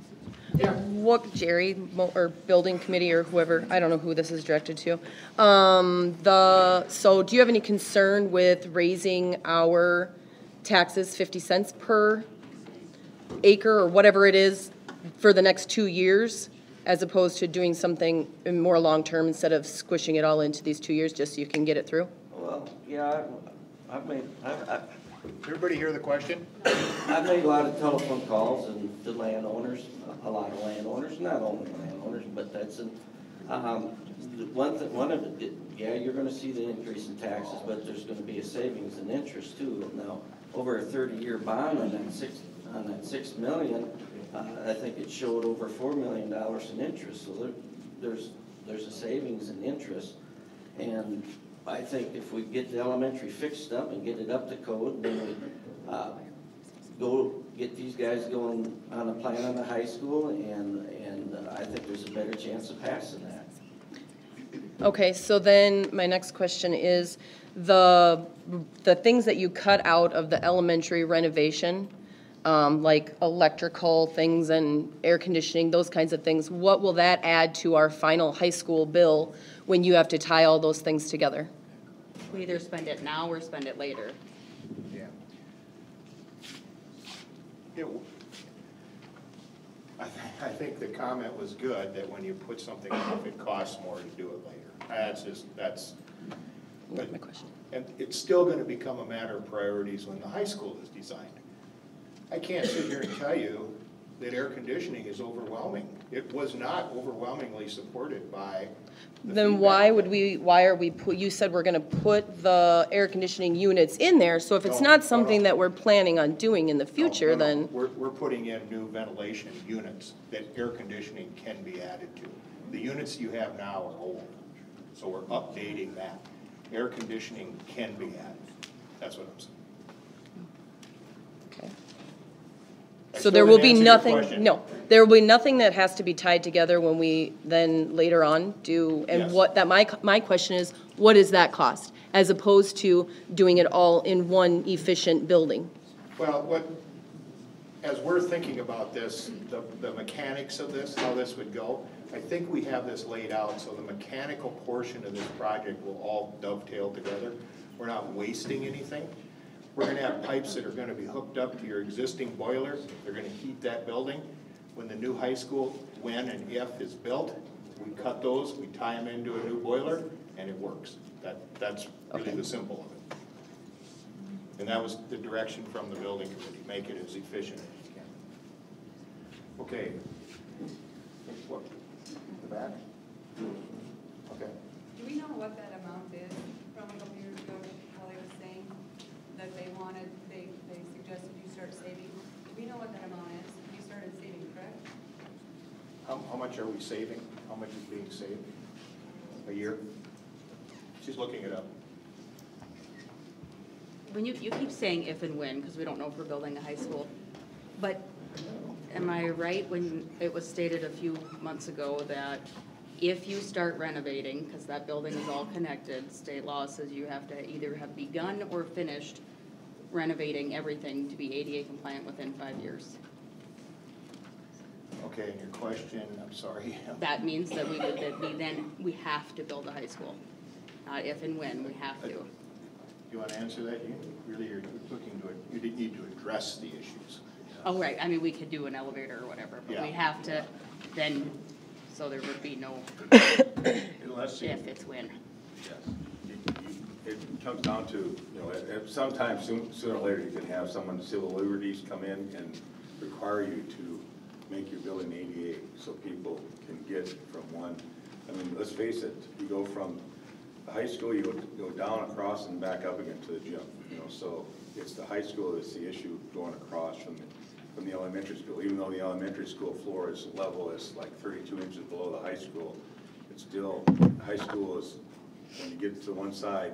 Yeah. What, Jerry, or building committee or whoever, I don't know who this is directed to. So do you have any concern with raising our taxes 50 cents per acre or whatever it is for the next 2 years, as opposed to doing something more long-term instead of squishing it all into these 2 years just so you can get it through? Well, yeah, Everybody hear the question? I've made a lot of telephone calls and to landowners, a lot of landowners, not only landowners, but that's one of it, yeah, you're gonna see the increase in taxes, but there's gonna be a savings in interest too. Now, over a 30-year bond on that $6 million, I think it showed over $4 million in interest. So there's a savings in interest, and I think if we get the elementary fixed up and get it up to code, then we go get these guys going on a plan on the high school, and I think there's a better chance of passing that. Okay, so then my next question is the things that you cut out of the elementary renovation, like electrical things and air conditioning, those kinds of things, what will that add to our final high school bill when you have to tie all those things together? We either spend it now or spend it later. Yeah. I think the comment was good, that when you put something up, it costs more to do it later. That's my question. And it's still gonna become a matter of priorities when the high school is designed. I can't sit here and tell you that air conditioning is overwhelming. It was not overwhelmingly supported by the Then feedback. why are we you said we're gonna put the air conditioning units in there, so if it's not something that we're planning on doing in the future, then. We're putting in new ventilation units that air conditioning can be added to. The units you have now are old, so we're updating that. Air conditioning can be added. That's what I'm saying. Okay. I So still there will didn't be answer your nothing, question. no, there will be nothing that has to be tied together when we then later on do, and Yes. what, that my question is, what does that cost? As opposed to doing it all in one efficient building? Well, as we're thinking about this, the mechanics of this, how this would go, I think we have this laid out, so the mechanical portion of this project will all dovetail together. We're not wasting anything. We're gonna have pipes that are gonna be hooked up to your existing boiler. They're gonna heat that building. When the new high school, when and if is built, we cut those, we tie them into a new boiler, and it works. That's really the simple of it. And that was the direction from the building committee, make it as efficient as you can. Okay. What, the back? Okay. Do we know what that amount is from a couple years ago, Kelly was saying that they suggested you start saving? Do we know what that amount is? You started saving How much are we saving? How much is being saved a year? She's looking it up. When you keep saying if and when, because we don't know if we're building a high school, but am I right when it was stated a few months ago that if you start renovating, because that building is all connected, state law says you have to either have begun or finished renovating everything to be ADA compliant within 5 years? Okay, and your question, I'm sorry. That means that we have to build a high school. Not if and when, we have to. Do you want to answer that? You're looking to, you didn't need to address the issues. Oh, right, I mean, we could do an elevator or whatever, but we have to then, so there would be no Unless you, if, it's when. yes. It comes down to, you know, sometime sooner or later, you can have someone, civil liberties come in and require you to make your building ADA so people can get from one. I mean, let's face it, you go from the high school, you go down across and back up again to the gym, you know, so it's the high school that's the issue going across from the elementary school. Even though the elementary school floor is level is like 32 inches below the high school, it's still, high school is, when you get to one side,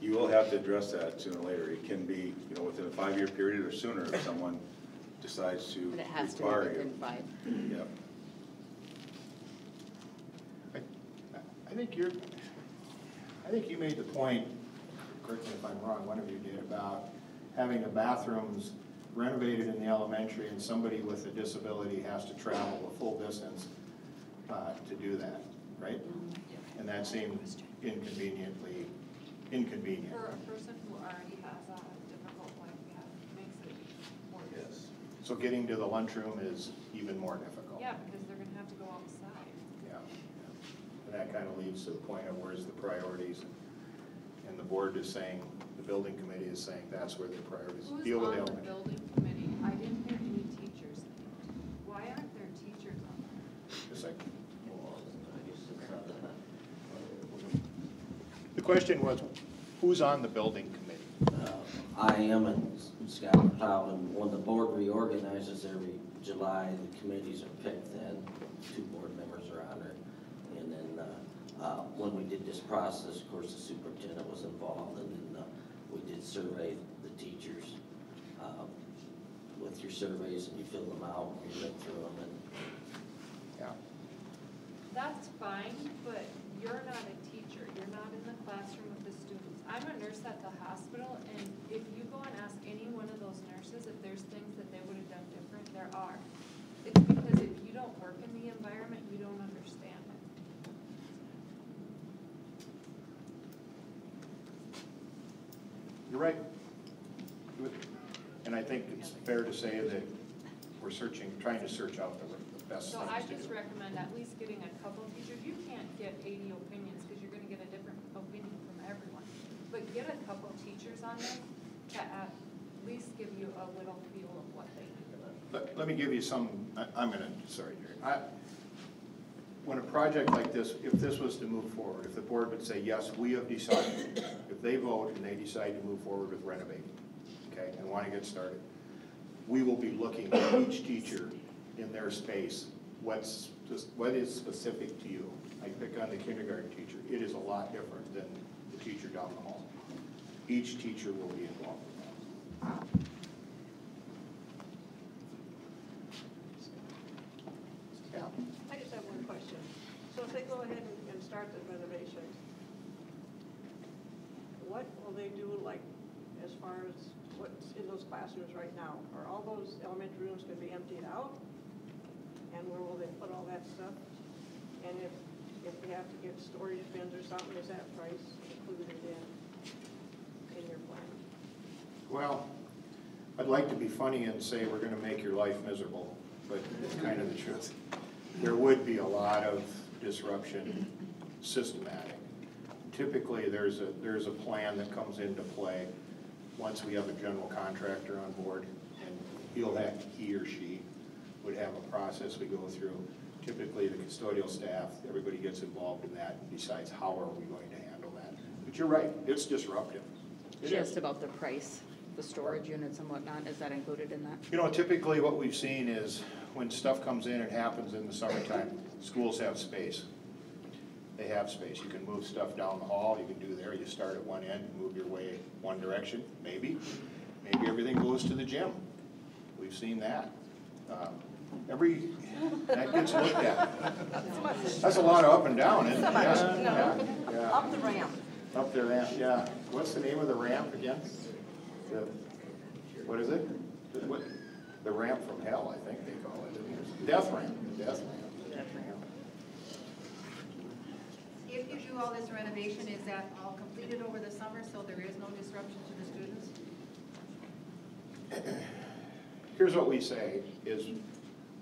you will have to address that sooner or later. It can be, you know, within a 5-year period or sooner if someone decides to But it has to be require within you. 5. Yep. I think you made the point, correct me if I'm wrong, one of you did, about having the bathrooms renovated in the elementary and somebody with a disability has to travel a full distance to do that, right? And that seemed inconvenient. For a person who already has a difficult life, makes it more. Yes. So getting to the lunchroom is even more difficult. Yeah, because they're gonna have to go outside. Yeah. And that kind of leads to the point of where's the priorities. And the board is saying, the building committee is saying that's where the priorities. Who's Deal with on the elementary. building committee? I didn't hear any teachers. Why aren't there teachers on there? Just like, the question was, who's on the building committee? I am, and Scott Powell, and when the board reorganizes every July, the committees are picked then, 2 board members are on it. And then, when we did this process, of course, the superintendent was involved, and then, we did survey the teachers, with your surveys, and you fill them out, and you look through them, and. Yeah. That's fine, but you're not a teacher. You're not in the classroom with the students. I'm a nurse at the hospital, and if you go and ask any one of those nurses if there's things that they would have done different, there are. It's because if you don't work in the environment, you don't understand it. You're right. And I think it's fair to say that we're trying to search out the best So things I to do. just recommend at least getting a couple teachers. You can't get 80 opinions because you're gonna get a different opinion from everyone. But get a couple teachers on there to at least give you a little feel of what they do. Let me give you some, sorry, Jerry. When a project like this, if this was to move forward, if the board would say, yes, we have decided, if they vote and they decide to move forward with renovating, okay, and want to get started, we will be looking at each teacher in their space, what is specific to you. I pick on the kindergarten teacher. It is a lot different than the teacher down the hall. Each teacher will be involved in that. Yeah. I just have one question. So if they go ahead and start the renovations, what will they do, like, as far as what's in those classrooms right now? Are all those elementary rooms going to be emptied out? And where will they put all that stuff? And if they have to get storage bins or something, is that price included in your plan? Well, I'd like to be funny and say we're going to make your life miserable, but it's kind of the truth. There would be a lot of disruption, systematic. Typically, there's a plan that comes into play once we have a general contractor on board, and he or she would have a process we go through. Typically, the custodial staff, everybody gets involved in that and decides how are we going to handle that. But you're right, it's disruptive. She asked about the price. the storage units and whatnot, is that included in that? You know, typically what we've seen is when stuff comes in, it happens in the summertime, schools have space. They have space. You can move stuff down the hall, you can do there, you start at one end, move your way one direction, maybe. Maybe everything goes to the gym. We've seen that. That gets looked at. That's a lot of up and down, isn't it? Yeah. Up the ramp. Up the ramp, yeah. What's the name of the ramp again? What is it? The ramp from hell, I think they call it. Death ramp. Death ramp. If you do all this renovation, is that all completed over the summer, so there is no disruption to the students? Here's what we say, is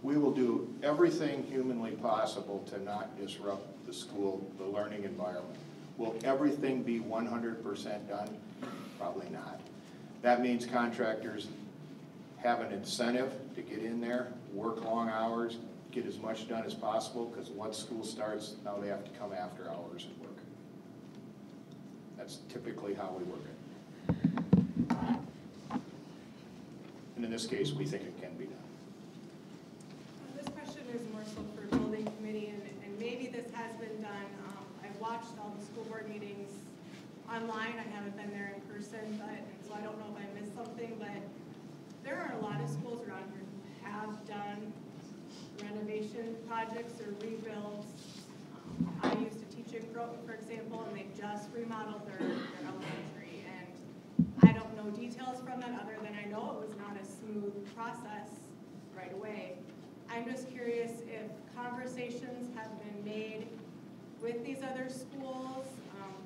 we will do everything humanly possible to not disrupt the school, the learning environment. Will everything be 100% done? Probably not. That means contractors have an incentive to get in there, work long hours, get as much done as possible, because once school starts, now they have to come after hours and work. That's typically how we work it. And in this case, we think it can be done. This question is more so for building committee, and maybe this has been done. I've watched all the school board meetings online. I haven't been there in person, and so I don't know if I missed something, but there are a lot of schools around here who have done renovation projects or rebuilds. I used to teach in Croton, for example, and they just remodeled their elementary. And I don't know details from that other than I know it was not a smooth process right away. I'm just curious if conversations have been made with these other schools,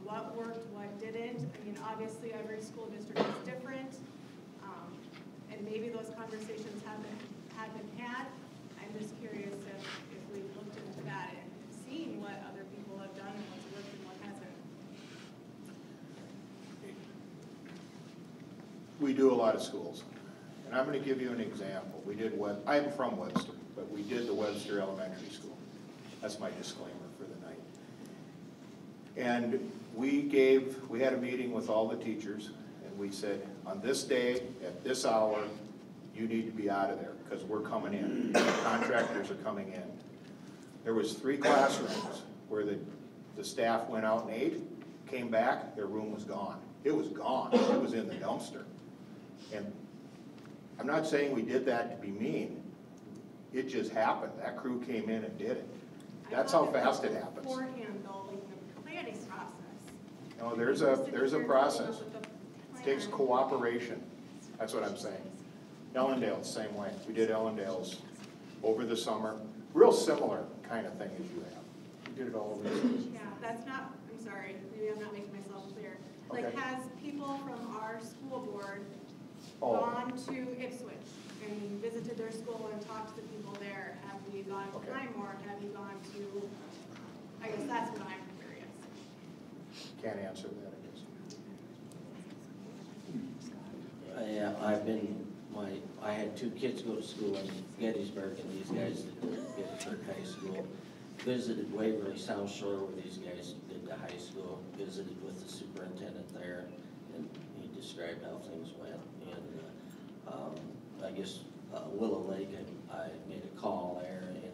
what worked, what didn't. I mean, obviously every school district is different, and maybe those conversations haven't been had. I'm just curious if we've looked into that and seen what other people have done and what's worked and what hasn't. We do a lot of schools. And I'm going to give you an example. I'm from Webster, but we did the Webster Elementary School. That's my disclaimer for the night. And we had a meeting with all the teachers, and we said, on this day, at this hour, you need to be out of there, because we're coming in. Contractors are coming in. There was 3 classrooms where the staff went out and ate, came back, their room was gone. It was gone. It was in the dumpster. And I'm not saying we did that to be mean. It just happened. That crew came in and did it. That's how fast it happens. Beforehand, though, like the planning process. No, there's a process. It takes cooperation. That's what I'm saying. Ellendale's the same way. We did Ellendale's over the summer. Real similar kind of thing as you have. We did it all over the summer. Yeah, that's not, I'm sorry, maybe I'm not making myself clear. Like, Okay. has people from our school board Oh. gone to Ipswich and visited their school and talked to the people there? Have we gone to Highmore? Have you gone to, I guess that's what I'm curious. Can't answer that, I guess. Yeah, I had 2 kids go to school in Gettysburg, and these guys did Gettysburg High School. Visited Waverly South Shore, where these guys did the high school. Visited with the superintendent there, and he described how things went. And I guess Willow Lake, I made a call there and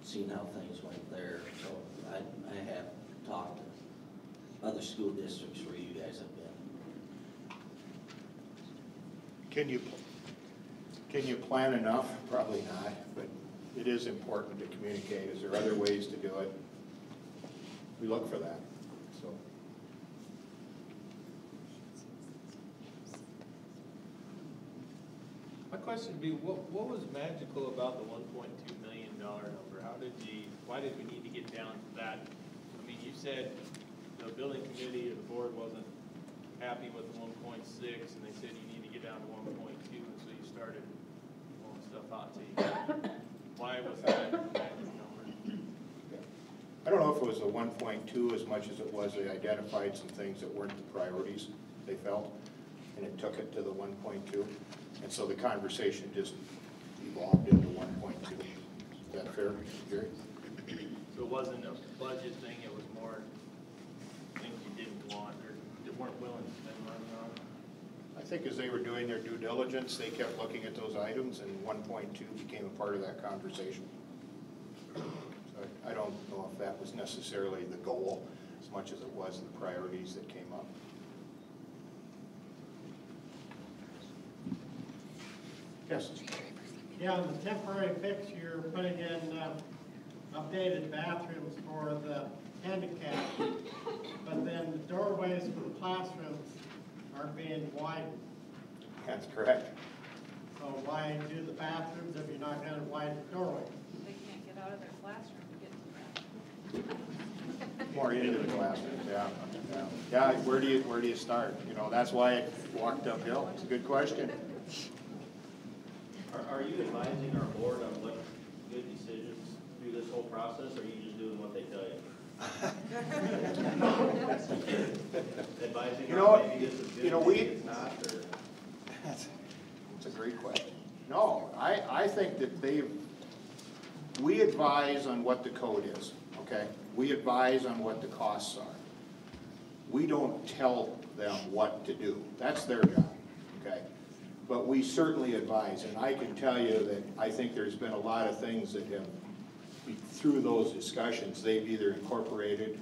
seen how things went there. So I have talked to other school districts where you guys have been. Can you plan enough? Probably not, but it is important to communicate. Is there other ways to do it? We look for that, so. My question would be, what was magical about the $1.2 million number? Why did we need to get down to that? I mean, you said the building committee or the board wasn't happy with the 1.6, and they said you need to get down to 1.2, and so you started pulling stuff out to you. Why was that magic number? I don't know if it was the 1.2 as much as it was they identified some things that weren't the priorities they felt, and it took it to the 1.2. And so the conversation just evolved into 1.2. Is that fair, Jerry? So it wasn't a budget thing, it was more things you didn't want or weren't willing to spend money on? I think as they were doing their due diligence, they kept looking at those items, and 1.2 became a part of that conversation. So I don't know if that was necessarily the goal as much as it was the priorities that came up. Yes? Yeah, on the temporary fix, you're putting in updated bathrooms for the handicapped, but then the doorways for the classrooms aren't being widened. That's correct. So why do the bathrooms if you're not going to widen the doorway? They can't get out of their classroom to get to the bathroom. More into the classrooms, yeah. Yeah, where do you start? You know, that's why I walked uphill. It's a good question. Are you advising our board on what good decisions through this whole process, or are you just doing what they tell you? Advising on maybe this is good, maybe it's not, or? That's a great question. No, I think that we advise on what the code is, okay? We advise on what the costs are. We don't tell them what to do. That's their job, okay? But we certainly advise, and I can tell you that I think there's been a lot of things that have, through those discussions, they've either incorporated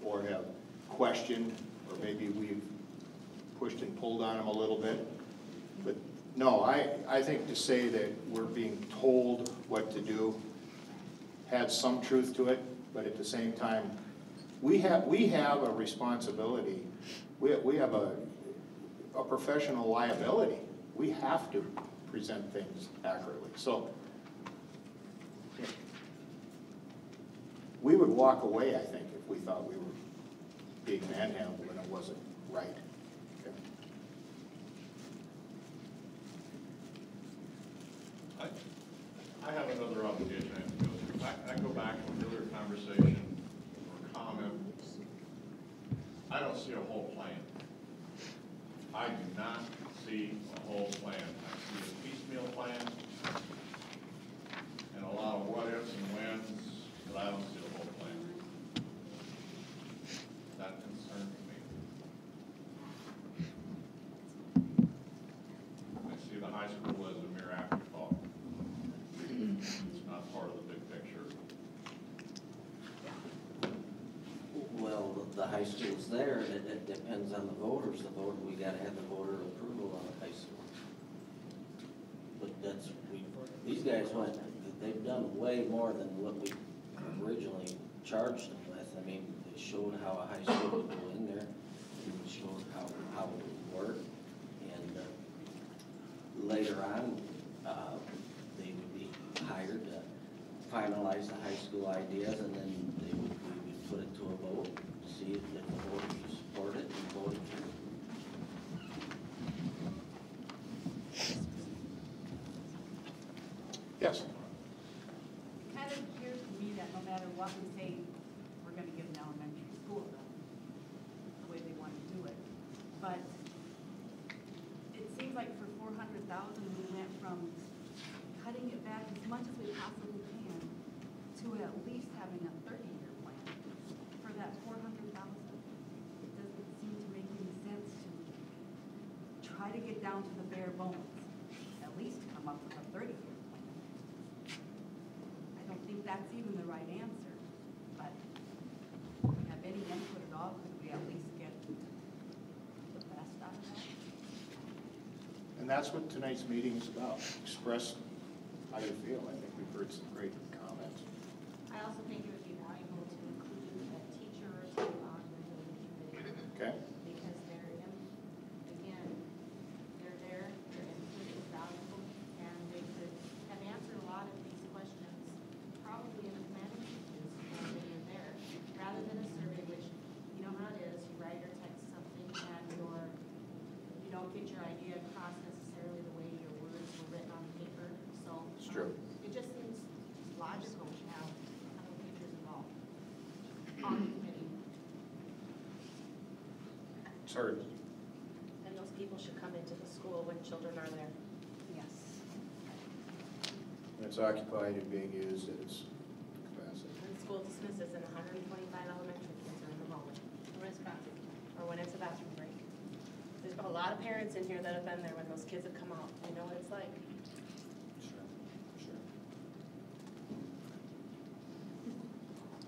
or have questioned, or maybe we've pushed and pulled on them a little bit. But no, I think to say that we're being told what to do has some truth to it, but at the same time, we have a responsibility. We have a professional liability. We have to present things accurately. So we would walk away, I think, if we thought we were being manhandled and it wasn't right. Okay. I have another obligation I have to go through. I go back to an earlier conversation or comment. I don't see a whole plan. I do not see a whole plan. I see a piecemeal plan and a lot of what ifs and whens, but I don't see a whole plan. That concerns me. I see the high school as a mere afterthought. It's not part of the big picture. Well, the high school's there, and it depends on the voters. We gotta have the voter approval on the high school. But these guys they've done way more than what we originally charged them with. I mean, they showed how a high school would go in there, and they showed how it would work. And later on, they would be hired to finalize the high school ideas, and then we would put it to a vote, see if the voters would support it, and vote it through. Yes. It kind of appears to me that no matter what we say, we're going to give an elementary school the way they want to do it. But it seems like for $400,000, we went from cutting it back as much as we possibly can to at least having a 30-year plan for that $400,000. It doesn't seem to make any sense to try to get down to the bare bones, at least come up with a 30-year plan. I don't think that's even the right answer, but if we have any input at all, could we at least get the best out of that? And that's what tonight's meeting is about. Express how you feel. I think we've heard some great comments. I also think it would be valuable to include a teacher or two on the building committee. Okay. Because again, they're there, their input is valuable, and they could have answered a lot of these questions probably in the planning stages when they were there, rather than a survey, which, you know how it is, you write or text something and you don't get your idea across necessarily the way your words were written on paper, so. It's true. It just seems logical to have teachers involved on the committee. It's hard. And those people should come into the school when children are there. Yes. When it's occupied and being used at its capacity. When school dismisses and 125 elementary kids are in the hallway. Or when it's a bathroom break. There's a lot of parents in here that have been there when those kids have come out. I know what it's like.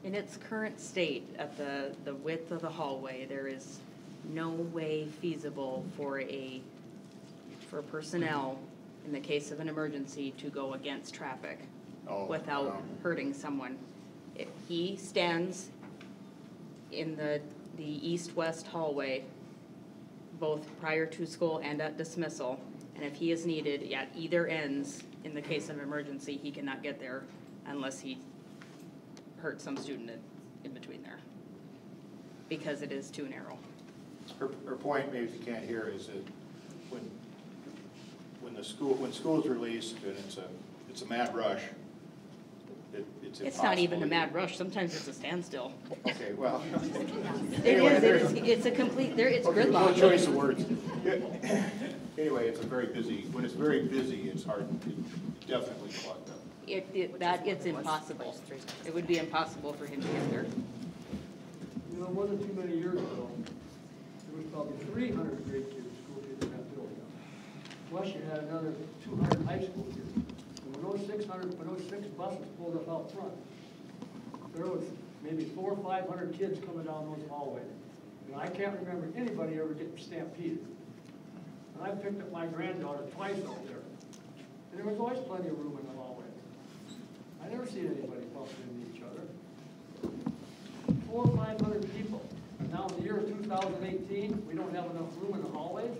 In its current state, at the width of the hallway, there is no way feasible for personnel, in the case of an emergency, to go against traffic without hurting someone. If he stands in the east-west hallway, both prior to school and at dismissal, and if he is needed at either ends, in the case of emergency, he cannot get there unless he hurt some student in between there, because it is too narrow. Her point, maybe if you can't hear, is that when school's released and it's a mad rush, it's impossible. It's not even a mad rush, sometimes it's a standstill. Okay, well. It's a complete, it's okay, gridlock. no choice of words. Anyway, when it's very busy, it's hard, it's definitely clogged up. It's impossible. It would be impossible for him to get there. You know, it wasn't too many years ago, there was probably 300 grade kids, school kids in that building. Plus you had another 200 high school kids. And when those 6 buses pulled up out front, there was maybe 400 or 500 kids coming down those hallways. And I can't remember anybody ever getting stampeded. And I picked up my granddaughter twice out there. And there was always plenty of room in the hallway. I never seen anybody bumping into each other. 400 or 500 people. And now in the year 2018, we don't have enough room in the hallways.